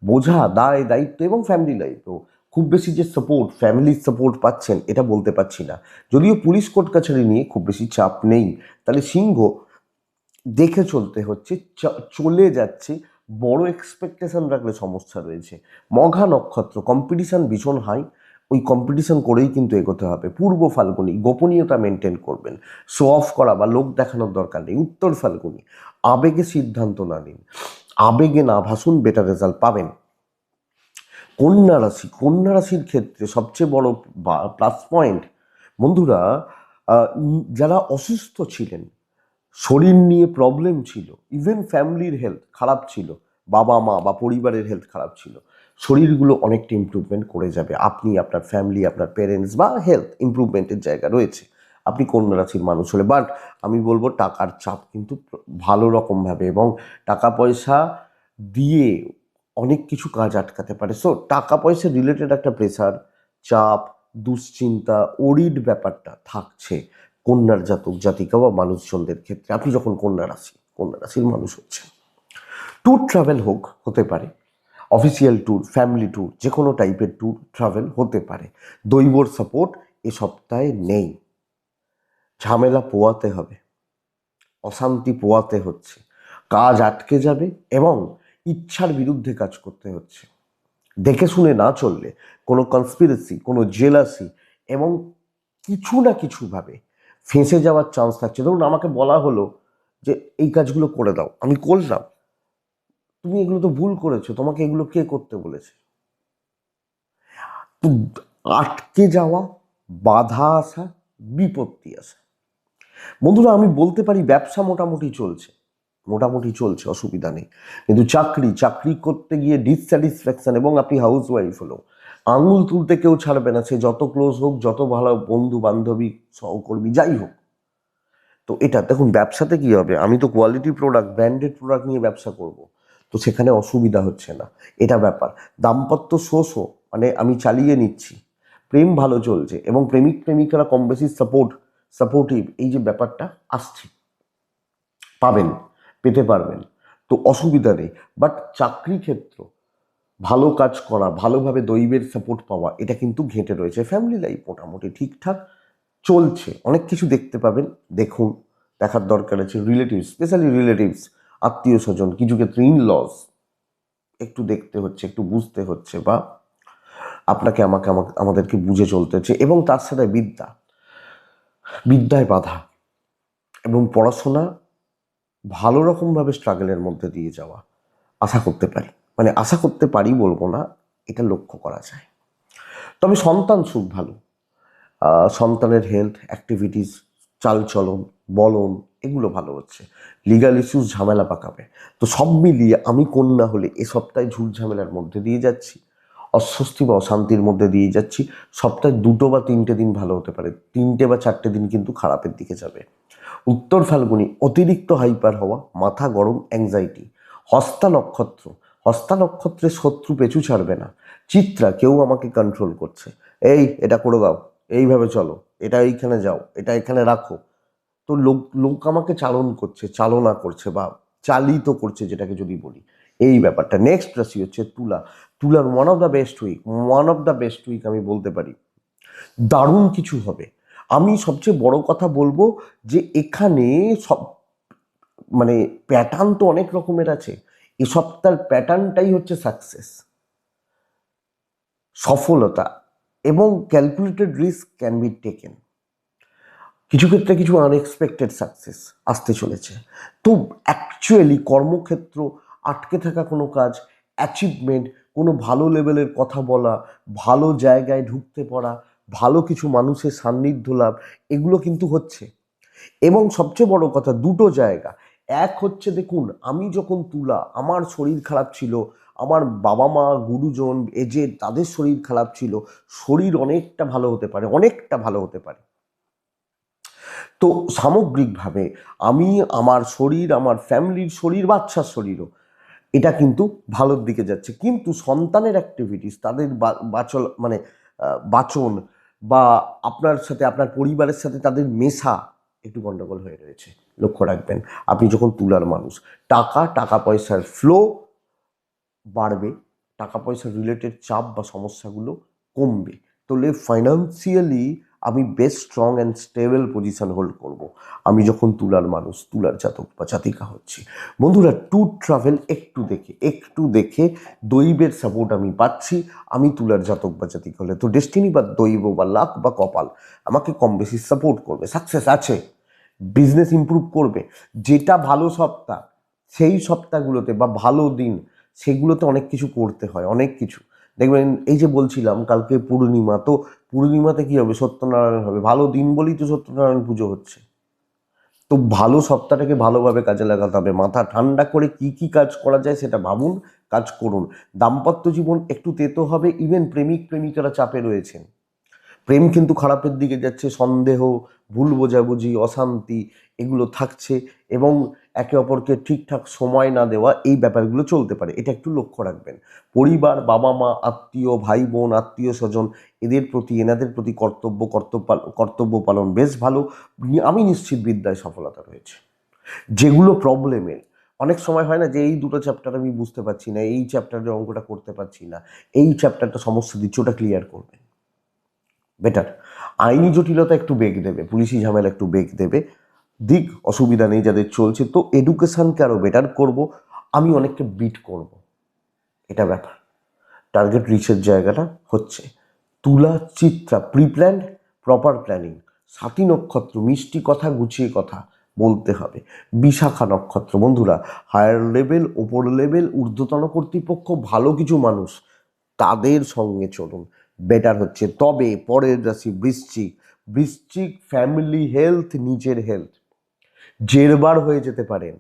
বোঝা, দায় দায়িত্ব এবং ফ্যামিলি লাইফও খুব বেশি যে সাপোর্ট, ফ্যামিলির সাপোর্ট পাচ্ছেন এটা বলতে পারছি না। যদিও পুলিশ কোর্ট কাছারি নিয়ে খুব বেশি চাপ নেই, তাহলে সিংহ দেখে চলতে হচ্ছে, চলে যাচ্ছে। বড় এক্সপেকটেশন রাখলে সমস্যা রয়েছে। মঘা নক্ষত্র, কম্পিটিশন ভীষণ হাই, ওই কম্পিটিশন করেই কিন্তু এগোতে হবে। পূর্ব ফাল্গুনি, গোপনীয়তা মেনটেন করবেন, শো অফ করা বা লোক দেখানোর দরকার নেই। উত্তর ফাল্গুনি, আবেগে সিদ্ধান্ত না নিন, আবেগে না ভাসুন, বেটার রেজাল্ট পাবেন। কন্যা রাশি, কন্যা রাশির ক্ষেত্রে সবচেয়ে বড় প্লাস পয়েন্ট, বন্ধুরা, যারা অসুস্থ ছিলেন, শরীর নিয়ে প্রবলেম ছিল, ইভেন ফ্যামিলির হেলথ খারাপ ছিল, বাবা মা বা পরিবারের হেলথ খারাপ ছিল, শরীরগুলো অনেকটা ইমপ্রুভমেন্ট করে যাবে। আপনি, আপনার ফ্যামিলি, আপনার পেরেন্টস বা হেলথ ইমপ্রুভমেন্টের জায়গা রয়েছে আপনি কন্যা রাশির মানুষ হলে। বাট আমি বলবো টাকার চাপ কিন্তু ভালো রকমভাবে, এবং টাকা পয়সা দিয়ে অনেক কিছু কাজ আটকাতে পারে। সো টাকা পয়সা রিলেটেড একটা প্রেশার, চাপ, দুশ্চিন্তা, ওরিড ব্যাপারটা থাকছে কন্যার জাতক জাতিকা বা মানুষজনদের ক্ষেত্রে। আপনি যখন কন্যা রাশির মানুষ হচ্ছেন, ট্যুর ট্রাভেল হতে পারে, অফিসিয়াল ট্যুর, ফ্যামিলি ট্যুর, যে কোনো টাইপের ট্যুর ট্রাভেল হতে পারে। দৈবর সাপোর্ট এ সপ্তাহে নেই। ঝামেলা পোয়াতে হবে, অশান্তি পোয়াতে হচ্ছে, কাজ আটকে যাবে এবং ইচ্ছার বিরুদ্ধে কাজ করতে হচ্ছে। দেখে শুনে না চললে কোনো কনস্পিরেসি, কোনো জেলাসি এবং কিছু না কিছুভাবে ফেঁসে যাওয়ার চান্স থাকছে। ধরুন আমাকে বলা হলো যে এই কাজগুলো করে দাও, আমি করলাম, তুমি এগুলো তো ভুল করেছো, তোমাকে এগুলো কে করতে বলেছে? তো আটকে যাওয়া, বাধা আসা, বিপত্তি আসা। বন্ধুরা আমি বলতে পারি ব্যবসা মোটামুটি চলছে, অসুবিধা নেই। কিন্তু চাকরি করতে গিয়ে ডিসস্যাটিসফ্যাকশন, এবং আপনি হাউস ওয়াইফ হলো, আঙুল তুলতে কেউ ছাড়বে না, সে যত ক্লোজ হোক, যত ভালো বন্ধু বান্ধবী সহকর্মী যাই হোক। তো এটা দেখুন, ব্যবসাতে কি হবে, আমি তো কোয়ালিটি প্রোডাক্ট, ব্র্যান্ডেড প্রোডাক্ট নিয়ে ব্যবসা করব, তো সেখানে অসুবিধা হচ্ছে না, এটা ব্যাপার। দাম্পত্য মানে আমি চালিয়ে নিচ্ছি, প্রেম ভালো চলছে, এবং প্রেমিকারা কম বেশি সাপোর্টিভ, এই যে ব্যাপারটা আসছে, পেতে পারবেন, তো অসুবিধা নেই। বাট চাকরি ক্ষেত্র, ভালো কাজ করা, ভালোভাবে দৈবের সাপোর্ট পাওয়া, এটা কিন্তু ঘেঁটে রয়েছে। ফ্যামিলি লাইফ মোটামুটি ঠিকঠাক চলছে, অনেক কিছু দেখতে পাবেন, দেখুন, দেখার দরকার আছে। রিলেটিভস, স্পেশালি রিলেটিভস, আত্মীয় স্বজন, কিছু ক্ষেত্রে ইনলস, একটু দেখতে হচ্ছে, একটু বুঝতে হচ্ছে, বা আপনাকে আমাদেরকে বুঝে চলতে হচ্ছে। এবং তার সাথে বিদ্যায় বাধা, এবং পড়াশোনা ভালো রকমভাবে স্ট্রাগলের মধ্যে দিয়ে যাওয়া আশা করতে পারি, মানে আশা করতে পারি বলবো না, এটা লক্ষ্য করা যায়। তবে সন্তান সুখ ভালো, সন্তানের হেলথ, অ্যাক্টিভিটিস, চালচলন, বলন, এগুলো ভালো হচ্ছে। লিগাল ইস্যুস ঝামেলা পাকাবে। তো সব মিলিয়ে আমি কন্যা হলে এ সপ্তাহে ঝুট ঝামেলার মধ্যে দিয়ে যাচ্ছি, অস্বস্তি বা অশান্তির মধ্যে দিয়ে যাচ্ছি। সপ্তাহে 2 বা 3টে দিন ভালো হতে পারে, 3টে বা 4টে দিন কিন্তু খারাপের দিকে যাবে। উত্তর ফাল্গুনি, অতিরিক্ত হাইপার হওয়া, মাথা গরম, অ্যাংজাইটি। হস্তা নক্ষত্রে শত্রু পেছু ছাড়বে না। চিত্রা, কেউ আমাকে কন্ট্রোল করছে, এটা করে দাও, এইভাবে চলো, এটা এইখানে যাও, এটা এখানে রাখো। তো লোক আমাকে চালনা করছে বা চালিত করছে, যেটাকে যদি বলি, এই ব্যাপারটা। নেক্সট রাশি হচ্ছে তুলার one of the best week আমি বলতে পারি। দারুণ কিছু হবে। আমি সবচেয়ে বড় কথা বলবো যে এখানে সব, মানে প্যাটার্ন তো অনেক রকমের আছে, এ সপ্তাহের প্যাটার্নটাই হচ্ছে সাকসেস, সফলতা, এবং calculated risk can be taken. কিছু ক্ষেত্রে কিছু আনএক্সপেক্টেড সাকসেস আসতে চলেছে। তো অ্যাকচুয়ালি কর্মক্ষেত্র, আটকে থাকা কোনো কাজ, অ্যাচিভমেন্ট, কোনো ভালো লেভেলের কথা বলা, ভালো জায়গায় ঢুকতে পারা, ভালো কিছু মানুষের সান্নিধ্য লাভ, এগুলো কিন্তু হচ্ছে। এবং সবচেয়ে বড় কথা, দুটো জায়গা। এক হচ্ছে, দেখুন আমি যখন আমার শরীর খারাপ ছিল, আমার বাবা মা, গুরুজন, তাদের শরীর খারাপ ছিল, শরীর অনেকটা ভালো হতে পারে। তো সামগ্রিকভাবে আমি, আমার শরীর, আমার ফ্যামিলির শরীর, বাচ্চার শরীরও, এটা কিন্তু ভালোর দিকে যাচ্ছে। কিন্তু সন্তানের অ্যাক্টিভিটিস, তাদের বাচন, বা আপনার সাথে, আপনার পরিবারের সাথে তাদের মেশা একটু গন্ডগোল হয়ে রয়েছে, লক্ষ্য রাখবেন। আপনি যখন তুলার মানুষ, টাকা পয়সার ফ্লো বাড়বে, টাকা পয়সা রিলেটেড চাপ বা সমস্যাগুলো কমবে। তাহলে ফাইন্যান্সিয়ালি আমি বেশ strong and stable position hold করব আমি যখন তুলার মানুষ, তুলার জাতক বা জাতিকা হচ্ছে। বন্ধুরা, ট্যুর ট্রাভেল একটু দেখে দৈবের সাপোর্ট আমি পাচ্ছি আমি তুলার জাতক বা জাতিকা হলে। তো ডেস্টিনি বা দৈব বা লাক বা কপাল আমাকে কম বেশি সাপোর্ট করবে, সাকসেস আছে, বিজনেস ইমপ্রুভ করবে। যেটা ভালো সপ্তাহ সেই সপ্তাহগুলোতে বা ভালো দিন সেগুলোতে অনেক কিছু করতে হয়, অনেক কিছু। দেখবেন এই যে বলছিলাম কালকে পূর্ণিমা, তো পূর্ণিমাতে কি হবে? সত্যনারায়ণ হবে। ভালো দিন বলেই তো সত্যনারায়ণ পুজো হচ্ছে। তো ভালো সপ্তাহটাকে ভালোভাবে কাজে লাগাতে হবে, মাথা ঠান্ডা করে কি কি কাজ করা যায় সেটা ভাবুন, কাজ করুন। দাম্পত্য জীবন একটু তেতো হবে, ইভেন প্রেমিক প্রেমিকারা চাপে রয়েছেন, প্রেম কিন্তু খারাপের দিকে যাচ্ছে, সন্দেহ, ভুল বোঝাবুঝি, অশান্তি এগুলো থাকছে, এবং একে অপরকে ঠিকঠাক সময় না দেওয়া এই ব্যাপারগুলো চলতে পারে, এটা একটু লক্ষ্য রাখবেন। পরিবার, বাবা মা, আত্মীয়, ভাই বোন, আত্মীয় স্বজন এনাদের প্রতি কর্তব্য পালন বেশ ভালো। আমি নিশ্চিত বিদ্যায় সফলতা রয়েছে। যেগুলো প্রবলেমের, অনেক সময় হয় না যে এই দুটো চ্যাপ্টার আমি বুঝতে পারছি না, এই চ্যাপ্টারের অঙ্কটা করতে পারছি না, এই চ্যাপ্টারটা সমস্যা দিচ্ছে, ওটা ক্লিয়ার করবেন বেটার। আইনি জটিলতা একটু বেগ দেবে, পুলিশি ঝামেলা একটু বেগ দেবে, অসুবিধা নেই যাদের চলছে। তো এডুকেশনকে আরো বেটার করব, আমি অনেককে বিট করব, এটা ব্যাপার। টার্গেট রিচের জায়গাটা হচ্ছে তুলা, চিত্রা, প্রিপ্ল্যান্ড, প্রপার প্ল্যানিং। সাতী নক্ষত্র, মিষ্টি কথা, গুছিয়ে কথা বলতে হবে। বিশাখা নক্ষত্র, বন্ধুরা হায়ার লেভেল, ওপর লেভেল, ঊর্ধ্বতন কর্তৃপক্ষ, ভালো কিছু মানুষ, তাদের সঙ্গে চলুন, বেটার হচ্ছে। তবে পরের রাশি বৃশ্চিক। বৃশ্চিক ফ্যামিলি হেলথ, নিজের হেলথ জেরবার হয়ে যেতে পারেন।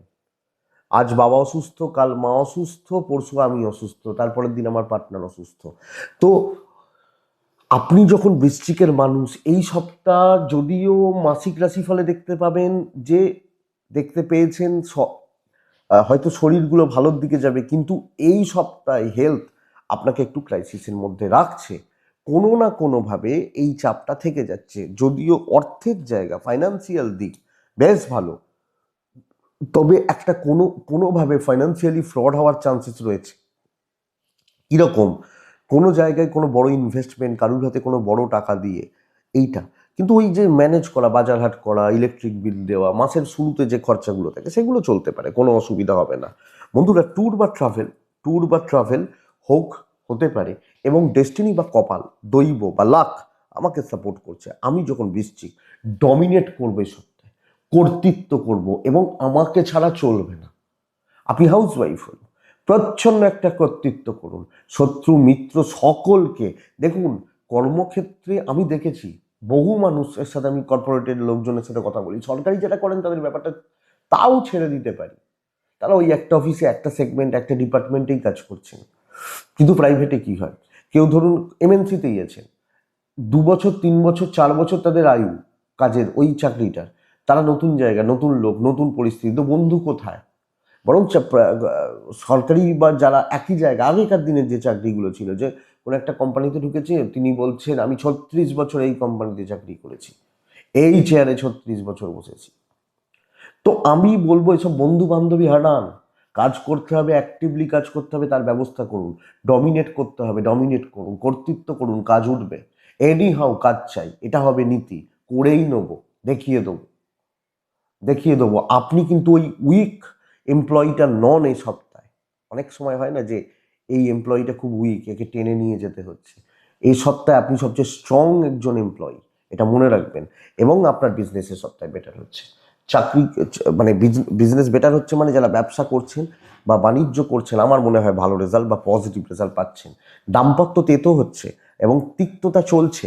আজ বাবা অসুস্থ, কাল মা অসুস্থ, পরশু আমি অসুস্থ, তারপরের দিন আমার পার্টনার অসুস্থ। তো আপনি যখন বৃশ্চিকের মানুষ, এই সপ্তাহ যদিও মাসিক রাশিফলে দেখতে পাবেন যে দেখতে পেয়েছেন হয়তো শরীরগুলো ভালোর দিকে যাবে, কিন্তু এই সপ্তাহে হেলথ আপনাকে একটু ক্রাইসিসের মধ্যে রাখছে। কোনো না কোনোভাবে এই চাপটা থেকে যাচ্ছে। যদিও অর্থের জায়গা, ফাইন্যান্সিয়াল দিক বেশ ভালো, তবে একটা কোনোভাবে ফাইন্যান্সিয়ালি ফ্রড হওয়ার চান্সেস রয়েছে। কীরকম? কোনো জায়গায় কোনো বড় ইনভেস্টমেন্ট, কারুর হাতে কোনো বড় টাকা দিয়ে, এইটা কিন্তু ওই যে ম্যানেজ করা, বাজারহাট করা, ইলেকট্রিক বিল দেওয়া, মাসের শুরুতে যে খরচাগুলো থাকে সেগুলো চলতে পারে, কোনো অসুবিধা হবে না। বন্ধুরা, ট্যুর বা ট্রাভেল হোক, হতে পারে, এবং ডেস্টিনি বা কপাল, দৈব বা লাক আমাকে সাপোর্ট করছে। আমি যখন বৃশ্চিক, ডমিনেট করবে সপ্তাহে, কর্তৃত্ব করব, এবং আমাকে ছাড়া চলবে না। আপনি হাউস ওয়াইফ হন, প্রচ্ছন্ন একটা কর্তৃত্ব করুন, শত্রু মিত্র সকলকে দেখুন। কর্মক্ষেত্রে আমি দেখেছি বহু মানুষের সাথে, আমি কর্পোরেটের লোকজনের সাথে কথা বলি, সরকারি যেটা করেন তাদের ব্যাপারটা তাও ছেড়ে দিতে পারি, তারা ওই একটা অফিসে, একটা সেগমেন্ট, একটা ডিপার্টমেন্টেই কাজ করছেন। কিন্তু প্রাইভেটে কি হয়, কেউ ধরুন এমএনসিতেই আছেন, 2 বছর, 3 বছর, 4 বছর তাদের আয়ু কাজের ওই চাকরিটার, তারা নতুন জায়গা, নতুন লোক, নতুন পরিস্থিতি, তো বন্ধু কোথায়? বরং সরকারি বা যারা একই জায়গা, আগেকার দিনের যে চাকরিগুলো ছিল, যে কোনো একটা কোম্পানিতে ঢুকেছে, তিনি বলছেন আমি 36 বছর এই কোম্পানিতে চাকরি করেছি, এই চেয়ারে 36 বছর বসেছি। তো আমি বলবো এসব বন্ধু বান্ধবী হারান, কাজ করতে হবে, অ্যাক্টিভলি কাজ করতে হবে, তার ব্যবস্থা করুন। ডমিনেট করতে হবে, ডমিনেট করুন, কর্তৃত্ব করুন, কাজ উঠবে। এনি হাউ কাজ চাই, এটা হবে নীতি, করেই নেবো, দেখিয়ে দেবো। আপনি কিন্তু ওই উইক এমপ্লয়িটা নন এই সপ্তাহে। অনেক সময় হয় না যে এই এমপ্লয়িটা খুব উইক, একে টেনে নিয়ে যেতে হচ্ছে। এই সপ্তাহে আপনি সবচেয়ে স্ট্রং একজন এমপ্লয়ি, এটা মনে রাখবেন। এবং আপনার বিজনেসের সপ্তাহে বেটার হচ্ছে। চাকরি মানে বিজনেস বেটার হচ্ছে মানে যারা ব্যবসা করছেন বা বাণিজ্য করছেন, আমার মনে হয় ভালো রেজাল্ট বা পজিটিভ রেজাল্ট পাচ্ছেন। দাম্পত্য তেতো হচ্ছে এবং তিক্ততা চলছে।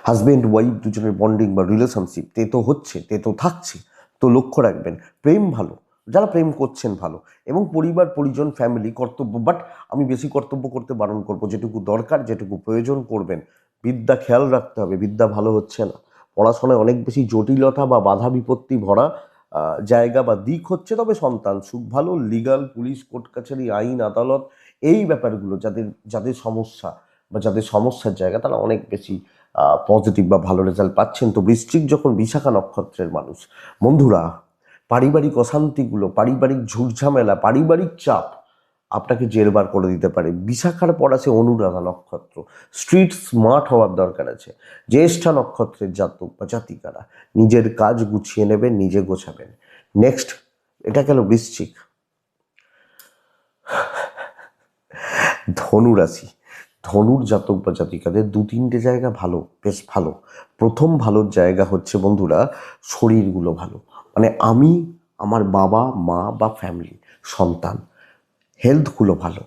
হাজব্যান্ড ওয়াইফ দুজনের বন্ডিং বা রিলেশনশিপ তেতো হচ্ছে, তেতো থাকছে। তো লক্ষ্য রাখবেন, প্রেম ভালো, যারা প্রেম করছেন ভালো, এবং পরিবার পরিজন ফ্যামিলি কর্তব্য, বাট আমি বেশি কর্তব্য করতে বারণ করবো, যেটুকু দরকার, যেটুকু প্রয়োজন করবেন। বিদ্যা খেয়াল রাখতে হবে, বিদ্যা ভালো হচ্ছে না, পড়াশোনায় অনেক বেশি জটিলতা বা বাধা বিপত্তি ভরা জায়গা বা দিক হচ্ছে। তবে সন্তান সুখ ভালো, লিগাল, পুলিশ, কোর্ট কাছারি, আইন আদালত, এই ব্যাপারগুলো যাদের যাদের সমস্যা বা যাদের সমস্যার জায়গা, তারা অনেক বেশি পজিটিভ বা ভালো রেজাল্ট পাচ্ছেন। তো বৃশ্চিক যখন বিশাখা নক্ষত্রের মানুষ, বন্ধুরা পারিবারিক অশান্তিগুলো, পারিবারিক ঝুটঝামেলা, পারিবারিক চাপ আপনাকে জেরবার করে দিতে পারে। বিশাখার পর আছে অনুরাধা নক্ষত্র, স্ট্রিট স্মার্ট হওয়ার দরকার আছে। জ্যেষ্ঠা নক্ষত্রের জাতক বা জাতিকারা নিজের কাজ গুছিয়ে নেবেন, নিজে গোছাবেন। নেক্সট, এটা গেল বৃশ্চিক। ধনুরাশি, ধনুর জাতক বা জাতিকাদের দু তিনটে জায়গা ভালো, বেশ ভালো। প্রথম ভালো জায়গা হচ্ছে বন্ধুরা শরীরগুলো ভালো, মানে আমি, আমার বাবা মা বা ফ্যামিলি, সন্তান, হেলথগুলো ভালো।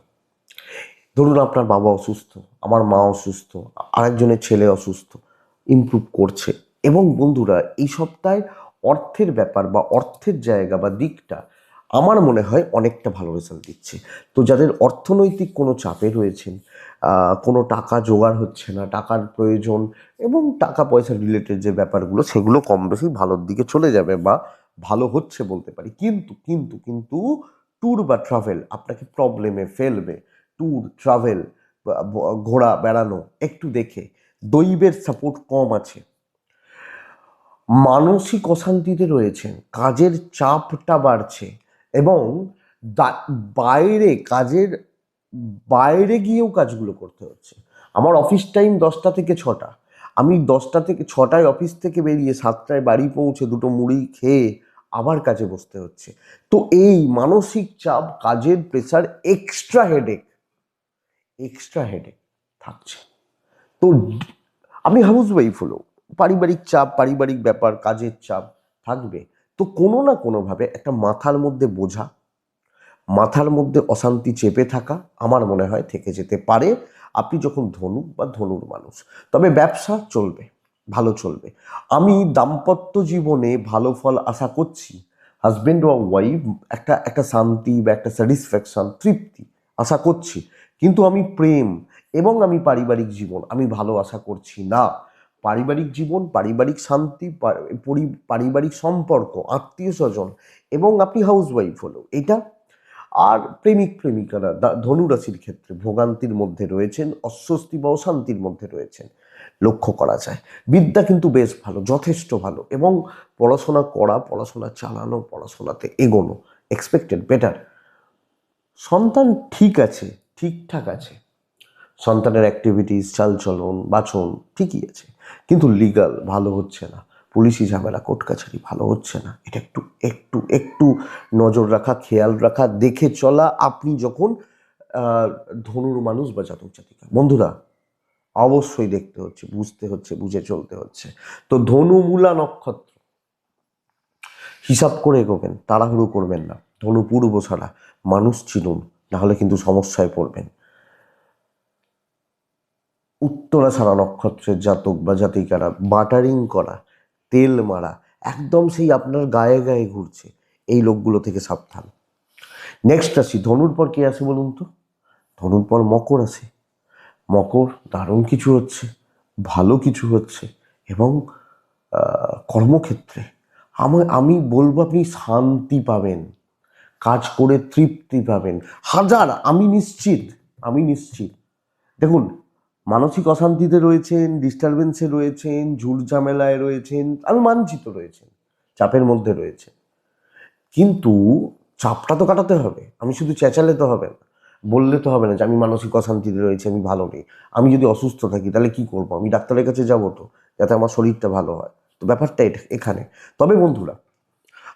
ধরুন আপনার বাবা অসুস্থ, আমার মা অসুস্থ, আরেকজনের ছেলে অসুস্থ, ইমপ্রুভ করছে। এবং বন্ধুরা এই সপ্তাহে অর্থের ব্যাপার বা অর্থের জায়গা বা দিকটা আমার মনে হয় অনেকটা ভালো রেজাল্ট দিচ্ছে। তো যাদের অর্থনৈতিক কোনো চাপে রয়েছেন, কোনো টাকা জোগাড় হচ্ছে না, টাকার প্রয়োজন এবং টাকা পয়সা রিলেটেড যে ব্যাপারগুলো সেগুলো কম বেশি ভালোর দিকে চলে যাবে বা ভালো হচ্ছে বলতে পারি। কিন্তু কিন্তু কিন্তু ট্যুর বা ট্রাভেল আপনাকে প্রবলেমে ফেলবে। ট্যুর ট্রাভেল, ঘোরা বেড়ানো একটু দেখে। দৈবের সাপোর্ট কম আছে, মানসিক অশান্তিতে রয়েছেন, কাজের চাপটা বাড়ছে এবং বাইরে কাজের বাইরে গিয়েও কাজগুলো করতে হচ্ছে। আমার অফিস টাইম 10টা থেকে 6টা, আমি 10টা থেকে 6টায় অফিস থেকে বেরিয়ে 7টায় বাড়ি পৌঁছে দুটো মুড়ি খেয়ে আবার কাজে বসতে হচ্ছে। তো এই মানসিক চাপ, কাজের প্রেসার, এক্সট্রা হেডেক থাকছে। তো আপনি হাউস ওয়াইফ হলো, পারিবারিক চাপ, পারিবারিক ব্যাপার, কাজের চাপ থাকবে। তো কোনো না কোনোভাবে একটা মাথার মধ্যে বোঝা, মাথার মধ্যে অশান্তি চেপে থাকা আমার মনে হয় থেকে যেতে পারে আপনি যখন ধনু বা ধনুর মানুষ। তবে ব্যবসা চলবে, ভালো চলবে। আমি দাম্পত্য জীবনে ভালো ফল আশা করছি। হাজব্যান্ড বা ওয়াইফ একটা একটা শান্তি বা একটা স্যাটিসফ্যাকশন, তৃপ্তি আশা করছি। কিন্তু আমি প্রেম এবং আমি পারিবারিক জীবন আমি ভালো আশা করছি না। পারিবারিক জীবন, পারিবারিক শান্তি, পারিবারিক সম্পর্ক, আত্মীয় স্বজন এবং আপনি হাউস ওয়াইফ হলো এটা। আর প্রেমিক প্রেমিকারা ধনুরাশির ক্ষেত্রে ভোগান্তির মধ্যে রয়েছেন, অস্বস্তি বা অশান্তির মধ্যে রয়েছেন, লক্ষ্য করা যায়। বিদ্যা কিন্তু বেশ ভালো, যথেষ্ট ভালো এবং পড়াশোনা করা, পড়াশোনা চালানো, পড়াশোনাতে এগোনো, এক্সপেক্টেড বেটার। সন্তান ঠিক আছে, ঠিকঠাক আছে, সন্তানের অ্যাক্টিভিটিস, চালচলন, বাচন ঠিকই আছে, কিন্তু লিগাল ভালো হচ্ছে না, পুলিশি ঝামেলা, কোর্ট কাছারি ভালো হচ্ছে না। এটা একটু একটু একটু নজর রাখা, খেয়াল রাখা, দেখে চলা আপনি যখন ধনুর মানুষ বা জাতক জাতিকা। বন্ধুরা অবশ্যই দেখতে হচ্ছে, বুঝতে হচ্ছে, বুঝে চলতে হচ্ছে। তো ধনু মূলা নক্ষত্র হিসাব করে এগোবেন, তাড়াহুড়ো করবেন না। ধনু পূর্ব ছাড়া মানুষ চিনুন, নাহলে কিন্তু সমস্যায় পড়বেন। উত্তরাষাঢ়া নক্ষত্রের জাতক বা জাতিকারা বাটারিং করা, তেল মারা, একদম সেই আপনার গায়ে গায়ে ঘুরছে, এই লোকগুলো থেকে সাবধান। নেক্সট আসি, ধনুর পর কে আসে বলুন তো? ধনুর পর মকর আসে। মকর দারুণ কিছু হচ্ছে, ভালো কিছু হচ্ছে এবং কর্মক্ষেত্রে আমি বলবো আপনি শান্তি পাবেন, কাজ করে তৃপ্তি পাবেন। আমি নিশ্চিত। দেখুন, মানসিক অশান্তিতে রয়েছেন, ডিস্টারবেন্সে রয়েছেন, ঝুট ঝামেলায় রয়েছেন, আমি মানছি তো রয়েছেন, চাপের মধ্যে রয়েছে, কিন্তু চাপটা তো কাটাতে হবে। আমি শুধু চেঁচালে তো হবে না, বললে তো হবে না যে আমি মানসিক অশান্তিতে রয়েছি, আমি ভালো নেই। আমি যদি অসুস্থ থাকি তাহলে কি করবো? আমি ডাক্তারের কাছে যাবো তো, যাতে আমার শরীরটা ভালো হয়। তো ব্যাপারটা এখানে। তবে বন্ধুরা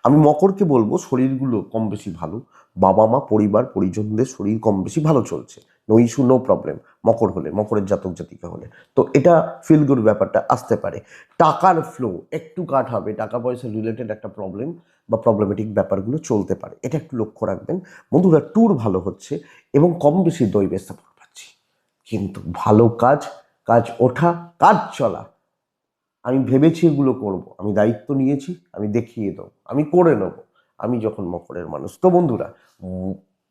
আমি মকরকে বলবো শরীরগুলো কম বেশি ভালো, বাবা মা পরিবার পরিজনদের শরীর কম বেশি ভালো চলছে, নো ইস্যু, নো প্রবলেম। মকর হলে, মকরের জাতক জাতিকা হলে তো এটা ফিল গুড ব্যাপারটা আসতে পারে। টাকার ফ্লো একটু কাট হবে, টাকা পয়সা রিলেটেড একটা প্রবলেম বা প্রবলেমেটিক ব্যাপারগুলো চলতে পারে, এটা একটু লক্ষ্য রাখবেন। বন্ধুরা ট্যুর ভালো হচ্ছে এবং কম বেশি দৈবের সাপোর্ট পাচ্ছি, কিন্তু ভালো কাজ, কাজ ওঠা, কাজ চলা, আমি ভেবেছি এগুলো করব, আমি দায়িত্ব নিয়েছি, আমি দেখিয়ে দেবো, আমি করে নেব, আমি যখন মকরের মানুষ। তো বন্ধুরা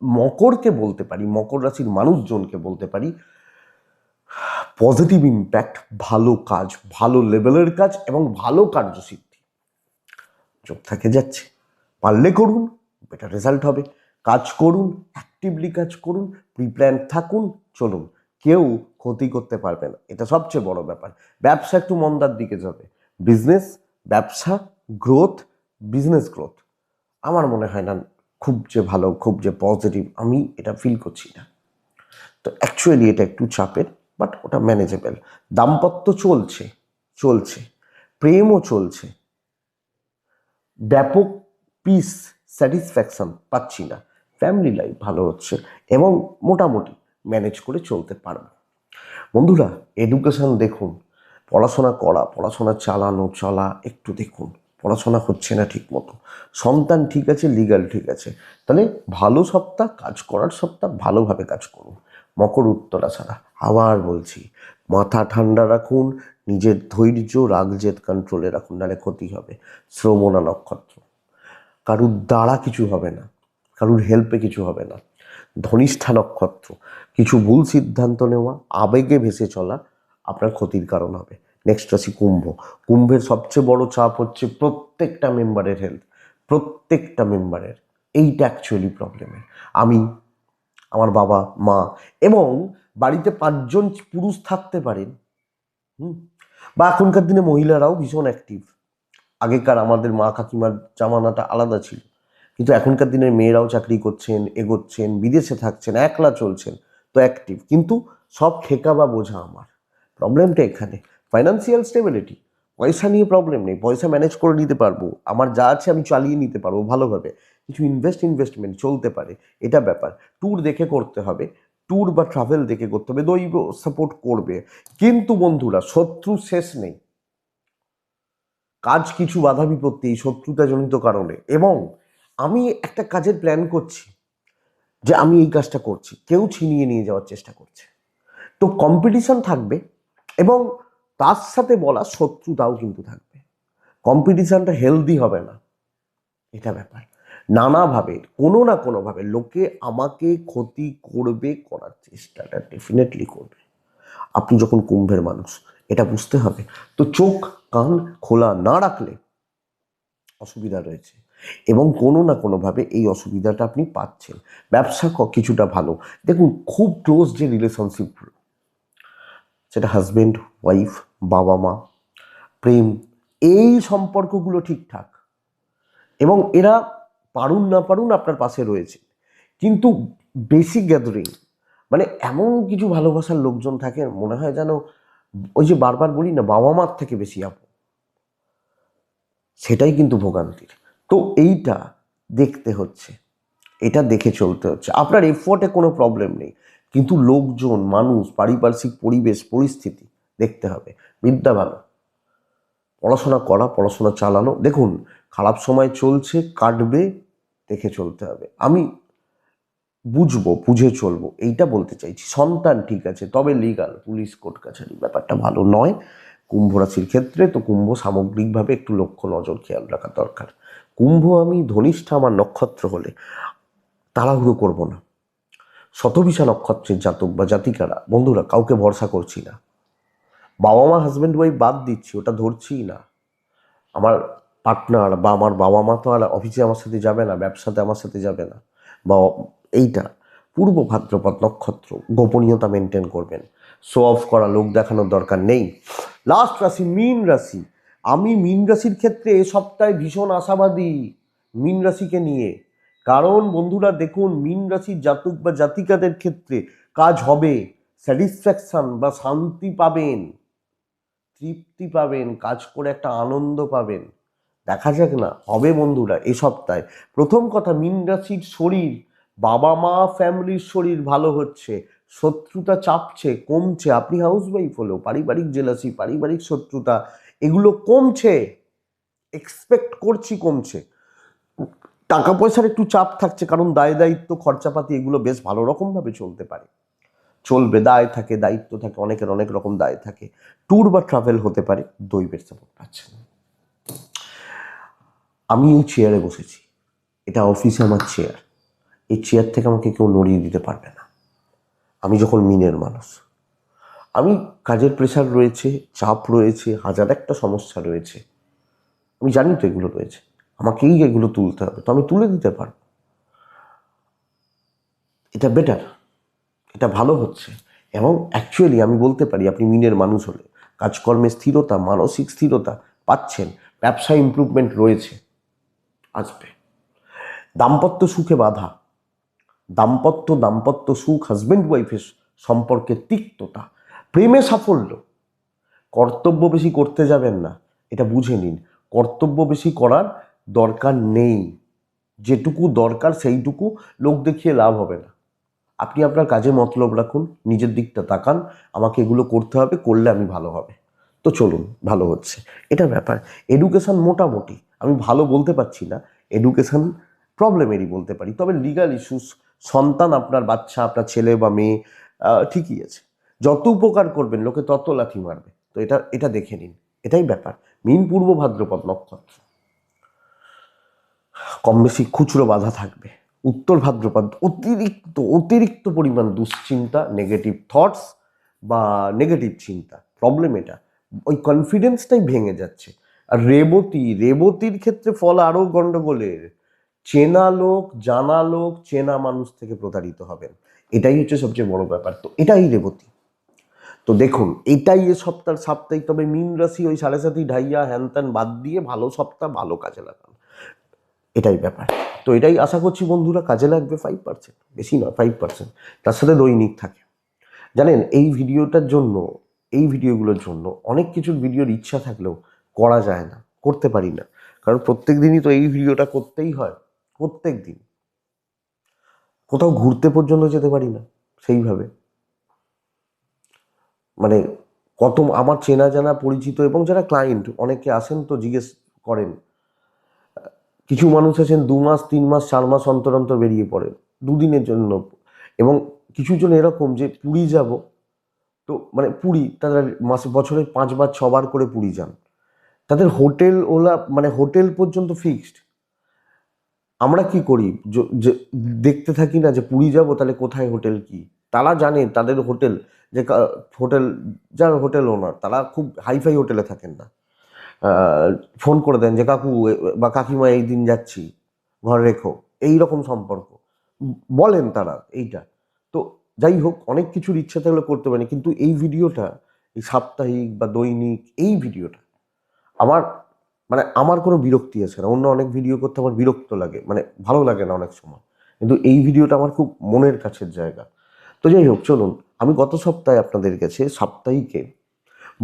মকরকে বলতে পারি, মকর রাশির মানুষজনকে বলতে পারি পজিটিভ ইম্প্যাক্ট, ভালো কাজ, ভালো লেভেলের কাজ এবং ভালো কার্যসিদ্ধি যোগ থাকে যাচ্ছে। পারলে করুন, বেটার রেজাল্ট হবে। কাজ করুন, অ্যাক্টিভলি কাজ করুন, প্রিপ্ল্যান থাকুন, চলুন, কেউ ক্ষতি করতে পারবে না, এটা সবচেয়ে বড় ব্যাপার। ব্যবসা একটু মন্দার দিকে যাবে, বিজনেস, ব্যবসা গ্রোথ, বিজনেস গ্রোথ আমার মনে হয় না খুব যে ভালো, খুব যে পজিটিভ, আমি এটা ফিল করছি না। তো অ্যাকচুয়ালি এটা একটু চাপের, বাট ওটা ম্যানেজেবল। দাম্পত্য চলছে চলছে, প্রেমও চলছে, ব্যাপক পিস স্যাটিসফ্যাকশন পাচ্ছি না, ফ্যামিলি লাইফ ভালো হচ্ছে এবং মোটামুটি ম্যানেজ করে চলতে পারবো। বন্ধুরা, এডুকেশন দেখুন, পড়াশোনা করা, পড়াশোনা চালানো চলা একটু দেখুন, পড়াশোনা হচ্ছে না ঠিক মতো, সন্তান ঠিক আছে, লিগাল ঠিক আছে, তাহলে ভালো সপ্তাহ, কাজ করার সপ্তাহ, ভালোভাবে কাজ করুন। মকর উত্তরা ছাড়া আবার বলছি, মাথা ঠান্ডা রাখুন, নিজের ধৈর্য রাগ জেদ কন্ট্রোলে রাখুন, নাহলে ক্ষতি হবে। শ্রবণা নক্ষত্র, কারুর দ্বারা কিছু হবে না, কারুর হেল্পে কিছু হবে না। ধনিষ্ঠা নক্ষত্র, কিছু ভুল সিদ্ধান্ত নেওয়া, আবেগে ভেসে চলা আপনার ক্ষতির কারণ হবে। নেক্সট রাশি কুম্ভ। কুম্ভের সবচেয়ে বড় চাপ হচ্ছে প্রত্যেকটা মেম্বারের হেলথ, প্রত্যেকটা মেম্বারের। এইটা অ্যাকচুয়ালি প্রবলেমের। আমি, আমার বাবা মা এবং বাড়িতে 5 জন পুরুষ থাকতে পারেন, বা এখনকার দিনে মহিলারাও ভীষণ অ্যাক্টিভ। আগেকার আমাদের মা কাকিমার জামানাটা আলাদা ছিল, কিন্তু এখনকার দিনের মেয়েরাও চাকরি করছেন, এগোচ্ছেন, বিদেশে থাকছেন, একলা চলছেন, তো অ্যাক্টিভ। কিন্তু সব ঠেকা বা বোঝা আমার। প্রবলেমটা এখানে ফাইন্যান্সিয়াল স্টেবিলিটি। পয়সা নিয়ে প্রবলেম নেই, পয়সা ম্যানেজ করে নিতে পারবো, আমার যা আছে আমি চালিয়ে নিতে পারবো ভালোভাবে। কিছু ইনভেস্টমেন্ট চলতে পারে, এটা ব্যাপার। ট্যুর দেখে করতে হবে, ট্যুর বা ট্রাভেল দেখে করতে হবে, দৈব সাপোর্ট করবে। কিন্তু বন্ধুরা, শত্রু শেষ নেই, কাজ কিছু বাধা বিপত্তি এই শত্রুতাজনিত কারণে। এবং আমি একটা কাজের প্ল্যান করছি, যে আমি এই কাজটা করছি, কেউ ছিনিয়ে নিয়ে যাওয়ার চেষ্টা করছে, তো কম্পিটিশন থাকবে এবং তার সাথে বলা শত্রুতাও কিন্তু থাকবে। কম্পিটিশনটা হেলদি হবে না, এটা ব্যাপার। নানাভাবে কোনো না কোনোভাবে লোকে আমাকে ক্ষতি করবে, করার চেষ্টাটা ডেফিনেটলি করবে। আপনি যখন কুম্ভের মানুষ, এটা বুঝতে হবে। তো চোখ কান খোলা না রাখলে অসুবিধা রয়েছে, এবং কোনো না কোনোভাবে এই অসুবিধাটা আপনি পাচ্ছেন। ব্যবসা কিছুটা ভালো। দেখুন, খুব ক্লোজ যে রিলেশনশিপ, সেটা হাজব্যান্ড ওয়াইফ, বাবা মা, প্রেম, এই সম্পর্কগুলো ঠিকঠাক, এবং এরা পারুন না পারুন আপনার পাশে রয়েছে। কিন্তু বেসিক গ্যাদারিং, মানে এমন কিছু ভালোবাসার লোকজন থাকে, মনে হয় যেন ওই যে বারবার বলি না, বাবা মার থেকে বেশি আপন। সেটাই কিন্তু ভোগান্তির। তো এইটা দেখতে হচ্ছে, এটা দেখে চলতে হচ্ছে। আপনার এফোর্টে কোনো প্রবলেম নেই, কিন্তু লোকজন, মানুষ, পারিপার্শ্বিক পরিবেশ, পরিস্থিতি দেখতে হবে। বিদ্যা ভালো, পড়াশোনা করা, পড়াশোনা চালানো। দেখুন, খারাপ সময় চলছে, কাটবে, দেখে চলতে হবে। আমি বুঝবো, বুঝে চলবো, এইটা বলতে চাইছি। সন্তান ঠিক আছে, তবে লিগাল, পুলিশ, কোর্ট কাছারি, ব্যাপারটা ভালো নয় কুম্ভ রাশির ক্ষেত্রে। তো কুম্ভ সামগ্রিকভাবে একটু লক্ষ্য নজর খেয়াল রাখা দরকার। কুম্ভ, আমি ধনিষ্ঠা আমার নক্ষত্র হলে তাড়াহুড়ো করব না। শতভিষা নক্ষত্রের জাতক বা জাতিকারা, বন্ধুরা, কাউকে ভরসা করছি না। বাবা মা, হাজব্যান্ড ওয়াইফ বাদ দিচ্ছি, ওটা ধরছিই না। আমার পার্টনার বা আমার বাবা মা তো আর অফিসে আমার সাথে যাবে না, ব্যবসাতে আমার সাথে যাবে না। বা এইটা পূর্ব ভাদ্রপদ নক্ষত্র, গোপনীয়তা মেনটেন করবেন, শো অফ করা, লোক দেখানোর দরকার নেই। লাস্ট রাশি মীন রাশি। আমি মীন রাশির ক্ষেত্রে এ সপ্তাহে ভীষণ আশাবাদী মীন রাশিকে নিয়ে। কারণ বন্ধুরা দেখুন, মীন রাশির জাতক বা জাতিকাদের ক্ষেত্রে কাজ হবে, স্যাটিসফ্যাকশন বা শান্তি পাবেন, তৃপ্তি পাবেন, কাজ করে একটা আনন্দ পাবেন। দেখা যাক না, হবে বন্ধুরা এ সপ্তাহে। প্রথম কথা, মীন রাশির শরীর, বাবা মা ফ্যামিলির শরীর ভালো হচ্ছে, শত্রুতা চাপছে, কমছে। আপনি হাউস ওয়াইফ হলেও পারিবারিক জেলাসি, পারিবারিক শত্রুতা, এগুলো কমছে, এক্সপেক্ট করছি কমছে। টাকা পয়সার একটু চাপ থাকছে, কারণ দায় দায়িত্ব, খরচাপাতি, এগুলো বেশ ভালো রকমভাবে চলতে পারে, চলবে। দায় থাকে, দায়িত্ব থাকে, অনেকের অনেক রকম দায় থাকে। ট্যুর বা ট্রাভেল হতে পারে, দৈবের সাপোর্ট পাচ্ছেন। আমি এই চেয়ারে বসেছি, এটা অফিসে আমার চেয়ার, এই চেয়ার থেকে আমাকে কেউ নড়িয়ে দিতে পারবে না। আমি যখন মিনের মানুষ, আমি কাজের প্রেশার রয়েছে, চাপ রয়েছে, হাজার একটা সমস্যা রয়েছে, আমি জানি তো এগুলো রয়েছে, আমাকেই এগুলো তুলতে হবে, তো আমি তুলে দিতে পারবো। এটা বেটার, এটা ভালো হচ্ছে। এবং অ্যাকচুয়ালি আমি বলতে পারি, আপনি মিনের মানুষ হলে কাজকর্মে স্থিরতা, মানসিক স্থিরতা পাচ্ছেন, ব্যবসায় ইমপ্রুভমেন্ট রয়েছে, আসবে। দাম্পত্য সুখে বাধা, দাম্পত্য সুখ, হাজব্যান্ড ওয়াইফের সম্পর্কে তিক্ততা, প্রেমে সাফল্য। কর্তব্য বেশি করতে যাবেন না, এটা বুঝে নিন। কর্তব্য বেশি করার দরকার নেই, যেটুকু দরকার সেইটুকু লোক দেখিয়ে লাভ হবে না। আপনি আপনার কাজে মতলব রাখুন, নিজের দিকটা তাকান, আমাকে এগুলো করতে হবে, করলে আমি ভালো হবে। তো চলুন, ভালো হচ্ছে, এটা ব্যাপার। এডুকেশন মোটামুটি, আমি ভালো বলতে পারছি না, এডুকেশন প্রবলেমেরই বলতে পারি, তবে লিগাল ইস্যুস, সন্তান আপনার বাচ্চা, আপনার ছেলে বা মেয়ে, ঠিকই আছে। যত উপকার করবেন লোকে তত লাথি মারবে, তো এটা এটা দেখে নিন, এটাই ব্যাপার। মীন পূর্ব ভাদ্রপদ নক্ষত্র, কম বেশি খুচরো বাধা থাকবে। উত্তর ভাদ্রপদ অতিরিক্ত পরিমাণ দুশ্চিন্তা, নেগেটিভ থটস বা নেগেটিভ চিন্তা, প্রবলেম এটা। ওই কনফিডেন্সটাই ভেঙে যাচ্ছে। আর রেবতীর ক্ষেত্রে ফল আরো গন্ডগোলের। চেনা লোক, জানা লোক, চেনা মানুষ থেকে প্রতারিত হবেন, এটাই হচ্ছে সবচেয়ে বড় ব্যাপার। তো এটাই রেবতী। তো দেখুন, এটাই এ সাপ্তাহিক। তবে মীন রাশি ওই 7.5 ঢাইয়া হ্যান ত্যান বাদ দিয়ে ভালো সপ্তাহ, ভালো কাজে লাগান, এটাই ব্যাপার। তো এটাই আশা করছি বন্ধুরা কাজে লাগবে। 5%, বেশি নয়, 5%। তার সাথে দৈনিক থাকে। জানেন, এই ভিডিওগুলোর জন্য অনেক কিছুর ভিডিওর ইচ্ছা থাকলেও করা যায় না, করতে পারি না, কারণ প্রত্যেক দিনই তো এই ভিডিওটা করতেই হয়। প্রত্যেক দিন কোথাও ঘুরতে পর্যন্ত যেতে পারি না সেইভাবে। মানে কত আমার চেনা জানা পরিচিত এবং যারা ক্লায়েন্ট অনেকে আসেন তো জিজ্ঞেস করেন, কিছু মানুষ আছেন 2 মাস 3 মাস 4 মাস অন্তর অন্তর বেরিয়ে পড়েন দুদিনের জন্য। এবং কিছু জন এরকম যে পুরী যাব, তো মানে পুরী তারা বছরে 5 বার 6 বার করে পুরী যান, তাদের হোটেল ওলা মানে হোটেল পর্যন্ত ফিক্সড। আমরা কি করি, যে দেখতে থাকি না যে পুরী যাব তাহলে কোথায় হোটেল কি। তারা জানে তাদের হোটেল, যে হোটেল, যার হোটেল ওনার, তারা খুব হাইফাই হোটেলে থাকেন না। ফোন করে দেন যে কাকু বা কাকিমা এই দিন যাচ্ছি, ঘরে রেখো, এই রকম সম্পর্ক বলেন তারা এইটা। তো যাই হোক, অনেক কিছুর ইচ্ছা থাকলে করতে পারি, কিন্তু এই ভিডিওটা, এই সাপ্তাহিক বা দৈনিক এই ভিডিওটা আমার আমার কোনো বিরক্তি আছে না। অন্য অনেক ভিডিও করতে আমার বিরক্ত লাগে, ভালো লাগে না অনেক সময়, কিন্তু এই ভিডিওটা আমার খুব মনের কাছের জায়গা। তো যাই হোক, চলুন, আমি গত সপ্তাহে আপনাদের কাছে সাপ্তাহিকে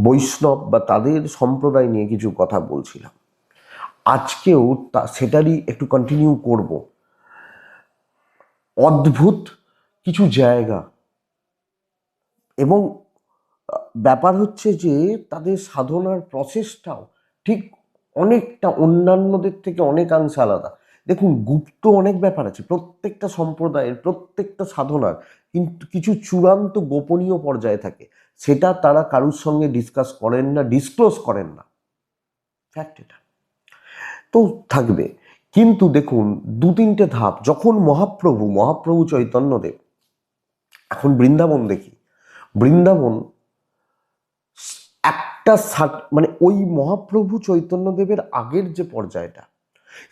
বৈষ্ণব বা তাদের সম্প্রদায় নিয়ে কিছু কথা বলছিলাম। আজকেও সেটারই একটু কন্টিনিউ করব। অদ্ভুত কিছু জায়গা, এবং ব্যাপার হচ্ছে যে তাদের সাধনার প্রসেসটাও ঠিক অনেকটা অন্যান্যদের থেকে অনেকাংশে আলাদা। দেখুন, গুপ্ত অনেক ব্যাপার আছে প্রত্যেকটা সম্প্রদায়ের, প্রত্যেকটা সাধনার, কিন্তু কিছু চূড়ান্ত গোপনীয় পর্যায়ে থাকে, সেটা তারা কারুর সঙ্গে ডিসকাস করেন না, ডিসক্লোজ করেন না, ফ্যাক্ট এটা। তো থাকবে, কিন্তু দেখুন 2-3টে ধাপ। যখন মহাপ্রভু চৈতন্যদেব, এখন বৃন্দাবন দেখি, বৃন্দাবন একটা ওই মহাপ্রভু চৈতন্যদেবের আগের যে পর্যায়টা,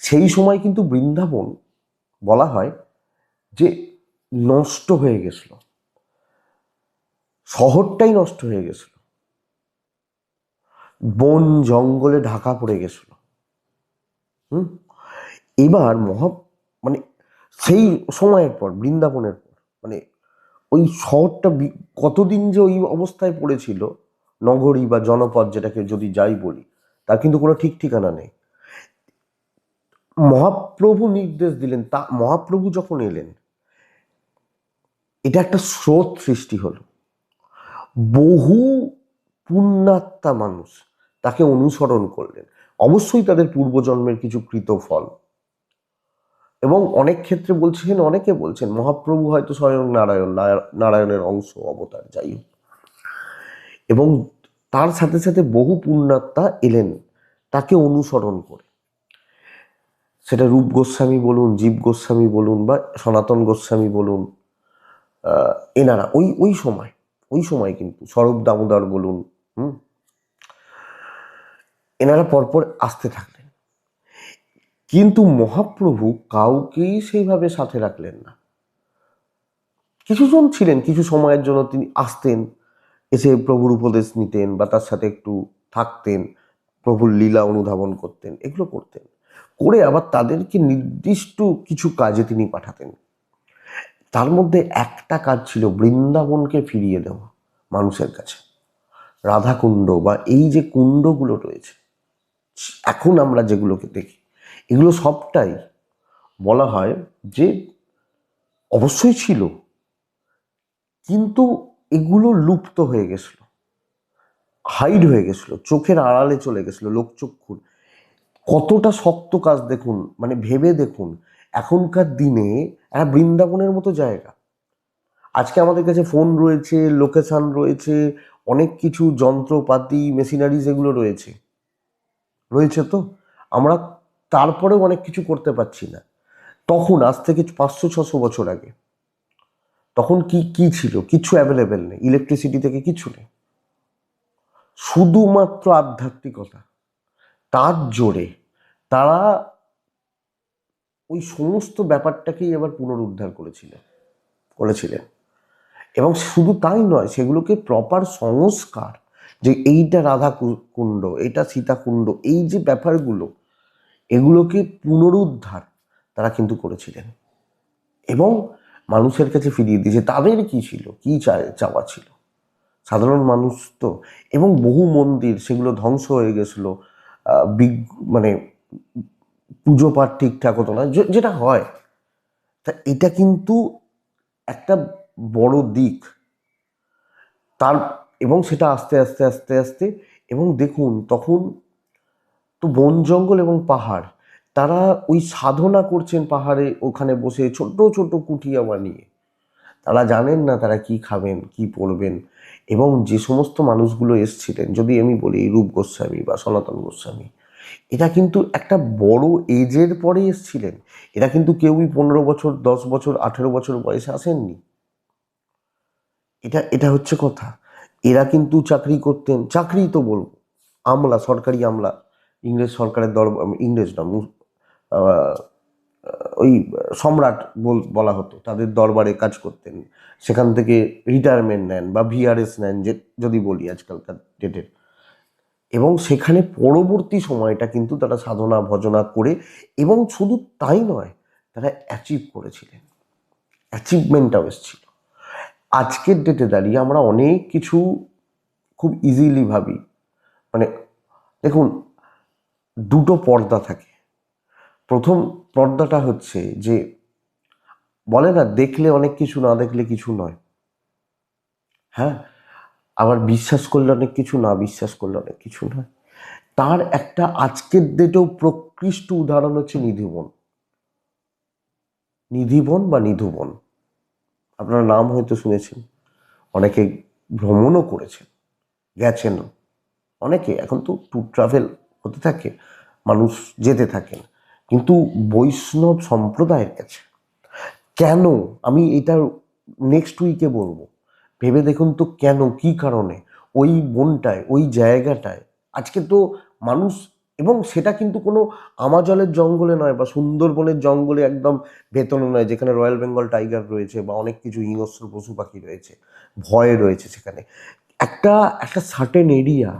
সেই সময় কিন্তু বৃন্দাবন বলা হয় যে নষ্ট হয়ে গেছিল, শহরটাই নষ্ট হয়ে গেছিল, বন জঙ্গলে ঢাকা পড়ে গেছিল। এবার মানে সেই সময়ের পর, বৃন্দাবনের পর, ওই শহরটা কতদিন যে ওই অবস্থায় পড়েছিল, নগরী বা জনপদ যেটাকে যদি যাই বলি, তার কিন্তু কোনো ঠিক ঠিকানা নেই। মহাপ্রভু নির্দেশ দিলেন, মহাপ্রভু যখন এলেন, এটা একটা স্রোত সৃষ্টি হলো, বহু পুণ্যাত্মা মানুষ তাকে অনুসরণ করলেন, অবশ্যই তাদের পূর্বজন্মের কিছু কৃত ফল। এবং অনেকে বলছেন মহাপ্রভু হয়তো স্বয়ং নারায়ণের অংশ, অবতার, যাই হোক। এবং তার সাথে সাথে বহু পুণ্যাত্মা এলেন তাকে অনুসরণ করে, সেটা রূপ গোস্বামী বলুন, জীব গোস্বামী বলুন, বা সনাতন গোস্বামী বলুন, এনারা ওই সময় কিন্তু স্বরূপ দামোদর বলুন, এনারা পরপর আসতে থাকলেন। কিন্তু মহাপ্রভু কাউকেই সেইভাবে সাথে রাখলেন না। কিছুজন ছিলেন, কিছু সময়ের জন্য তিনি আসতেন, এসে প্রভুর উপদেশ নিতেন বা তার সাথে একটু থাকতেন, প্রভুর লীলা অনুধাবন করতেন, এগুলো করতেন। করে আবার তাদেরকে নির্দিষ্ট কিছু কাজে তিনি পাঠাতেন। তার মধ্যে একটা কাজ ছিল বৃন্দাবনকে ফিরিয়ে দেওয়া মানুষের কাছে। রাধাকুণ্ড বা এই যে কুণ্ডগুলো রয়েছে এখন আমরা যেগুলোকে দেখি, এগুলো সবটাই বলা হয় যে অবশ্যই ছিল, কিন্তু এগুলো লুপ্ত হয়ে গেছিল, হাইড হয়ে গেছিল, চোখের আড়ালে চলে গেছিল লোকচক্ষুর। কতটা শক্ত কাজ দেখুন, মানে ভেবে দেখুন, এখনকার দিনে একটা বৃন্দাবনের মতো জায়গা, আজকে আমাদের কাছে ফোন রয়েছে, লোকেশন রয়েছে, অনেক কিছু যন্ত্রপাতি মেশিনারিজ এগুলো রয়েছে রয়েছে তো আমরা তারপরেও অনেক কিছু করতে পারছি না। তখন আজ থেকে 500-600 বছর আগে তখন কি কি ছিল? কিছু অ্যাভেলেবেল নেই, ইলেকট্রিসিটি থেকে কিছু নেই, শুধুমাত্র আধ্যাত্মিকতা, তার জোরে তারা ওই সমস্ত ব্যাপারটাকেই আবার পুনরুদ্ধার করেছিলেন। এবং শুধু তাই নয়, সেগুলোকে প্রপার সংস্কার, যে এইটা রাধা কুণ্ড, এটা সীতা কুণ্ড, এই যে ব্যাপারগুলো, এগুলোকে পুনরুদ্ধার তারা কিন্তু করেছিলেন এবং মানুষের কাছে ফিরিয়ে দিয়েছে। তাদের কি ছিল, কি চাওয়া ছিল, সাধারণ মানুষ তো। এবং বহু মন্দির সেগুলো ধ্বংস হয়ে গেছিলো, মানে পুজো পাঠ ঠিকঠাক হতো না, যেটা হয়। তা এটা কিন্তু একটা বড় দিক তার। এবং সেটা আস্তে আস্তে আস্তে আস্তে, এবং দেখুন তখন তো বন জঙ্গল এবং পাহাড়, তারা ওই সাধনা করছেন পাহাড়ে, ওখানে বসে ছোট ছোট কুটিয়া বানিয়ে। তারা জানেন না তারা কি খাবেন, কি পরবেন। এবং যে সমস্ত মানুষগুলো এসছিলেন, যদি আমি বলি রূপ গোস্বামী বা সনাতন গোস্বামী, এটা কিন্তু একটা বড় এজের পরে এসছিলেন। এরা কিন্তু কেউই 15 বছর, 10 বছর, 18 বছর বয়সে আসেননি। এটা এটা হচ্ছে কথা। এরা কিন্তু চাকরি করতেন, চাকরি তো বলবো, আমলা, সরকারি আমলা, ইংরেজ সরকারের ইংরেজ না, আহ, ওই সম্রাট বলা হতো, তাদের দরবারে কাজ করতেন, সেখান থেকে রিটায়ারমেন্ট নেন বা ভিআরএস নেন, যে যদি বলি আজকালকার ডেটের। এবং সেখানে পরবর্তী সময়টা কিন্তু তারা সাধনা ভজনা করে, এবং শুধু তাই নয়, তারা অ্যাচিভ করেছিলেন, অ্যাচিভমেন্টটাও এসেছিল। আজকের ডেটে দাঁড়িয়ে আমরা অনেক কিছু খুব ইজিলি ভাবি। মানে দেখুন, দুটো পর্দা থাকে। প্রথম পর্দাটা হচ্ছে যে বলে না, দেখলে অনেক কিছু, না দেখলে কিছু নয়। হ্যাঁ, আবার বিশ্বাস করলে অনেক কিছু, না বিশ্বাস করলে অনেক কিছু নয়। তার একটা আজকের ডেটেও প্রকৃষ্ট উদাহরণ হচ্ছে নিধিবন। নিধিবন বা নিধুবন, আপনারা নাম হয়তো শুনেছেন, অনেকে ভ্রমণও করেছেন, গেছেন অনেকে। এখন তো ট্যুর ট্রাভেল হতে থাকে, মানুষ যেতে থাকেন। কিন্তু বৈষ্ণব সম্প্রদায়ের কাছে কেন, আমি এটা নেক্সট উইকে বলবো, ভেবে দেখুন তো কেন, কি কারণে ওই বনটায়, ওই জায়গাটায় আজকে তো মানুষ, এবং সেটা কিন্তু কোনো আমাজলের জঙ্গলে নয় বা সুন্দরবনের জঙ্গলে একদম ভেতরে নয়, যেখানে রয়্যাল বেঙ্গল টাইগার রয়েছে বা অনেক কিছু হিংস্র পশু পাখি রয়েছে, ভয় রয়েছে সেখানে। একটা একটা সার্টেন এরিয়া,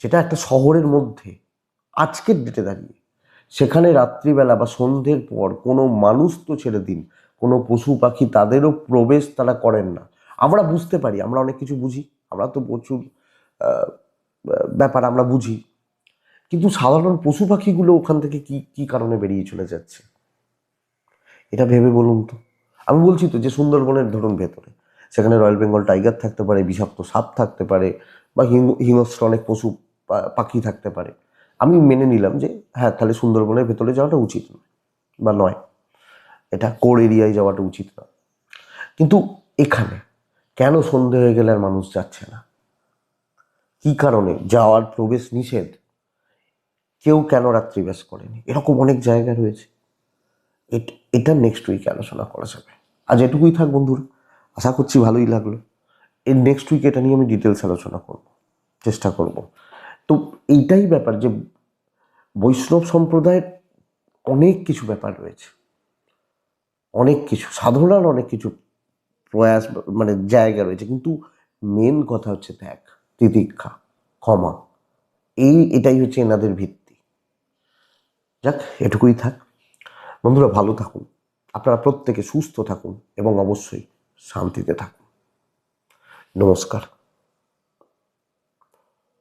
যেটা একটা শহরের মধ্যে, আজকের ডেটে দাঁড়িয়ে সেখানে রাত্রিবেলা বা সন্ধ্যের পর কোনো মানুষ তো ছেড়ে দিন, কোনো পশু পাখি তাদেরও প্রবেশ তারা করেন না। আমরা বুঝতে পারি, আমরা অনেক কিছু বুঝি, আমরা তো প্রচুর আহ, ব্যাপার আমরা বুঝি, কিন্তু সাধারণ পশু পাখিগুলো ওখান থেকে কি কি কারণে বেরিয়ে চলে যাচ্ছে, এটা ভেবে বলুন তো। আমি বলছি তো যে সুন্দরবনের ধরুন ভেতরে, সেখানে রয়্যাল বেঙ্গল টাইগার থাকতে পারে, বিষাক্ত সাপ থাকতে পারে, বা হিংস্র অনেক পশু পাখি থাকতে পারে। আমি মেনে নিলাম যে হ্যাঁ, তাহলে সুন্দরবনের ভেতরে যাওয়াটা উচিত নয় বা নয়, এটা কোর এরিয়ায় যাওয়াটা উচিত না। কিন্তু এখানে কেন সন্ধে হয়ে গেলে আর মানুষ যাচ্ছে না? কি কারণে যাওয়ার প্রবেশ নিষেধ? কেউ কেন রাত্রিবাস করেনি? এরকম অনেক জায়গা রয়েছে। এটা নেক্সট উইকে আলোচনা করা যাবে। আজ এটুকুই থাক বন্ধুরা, আশা করছি ভালোই লাগলো। এর নেক্সট উইকে এটা নিয়ে আমি ডিটেলস আলোচনা করব, চেষ্টা করব। তো এইটাই ব্যাপার যে বৈষ্ণব সম্প্রদায়ের অনেক কিছু ব্যাপার রয়েছে, অনেক কিছু সাধনার, অনেক কিছু প্রয়াস, মানে জায়গা রয়েছে, কিন্তু মেন কথা হচ্ছে ত্যাগ, তিতিক্ষা, ক্ষমা। এটাই হচ্ছে এনাদের ভিত্তি। যাক, এটুকুই থাক। বন্ধুরা, ভালো থাকুন, আপনারা প্রত্যেকে সুস্থ থাকুন এবং অবশ্যই শান্তিতে থাকুন। নমস্কার।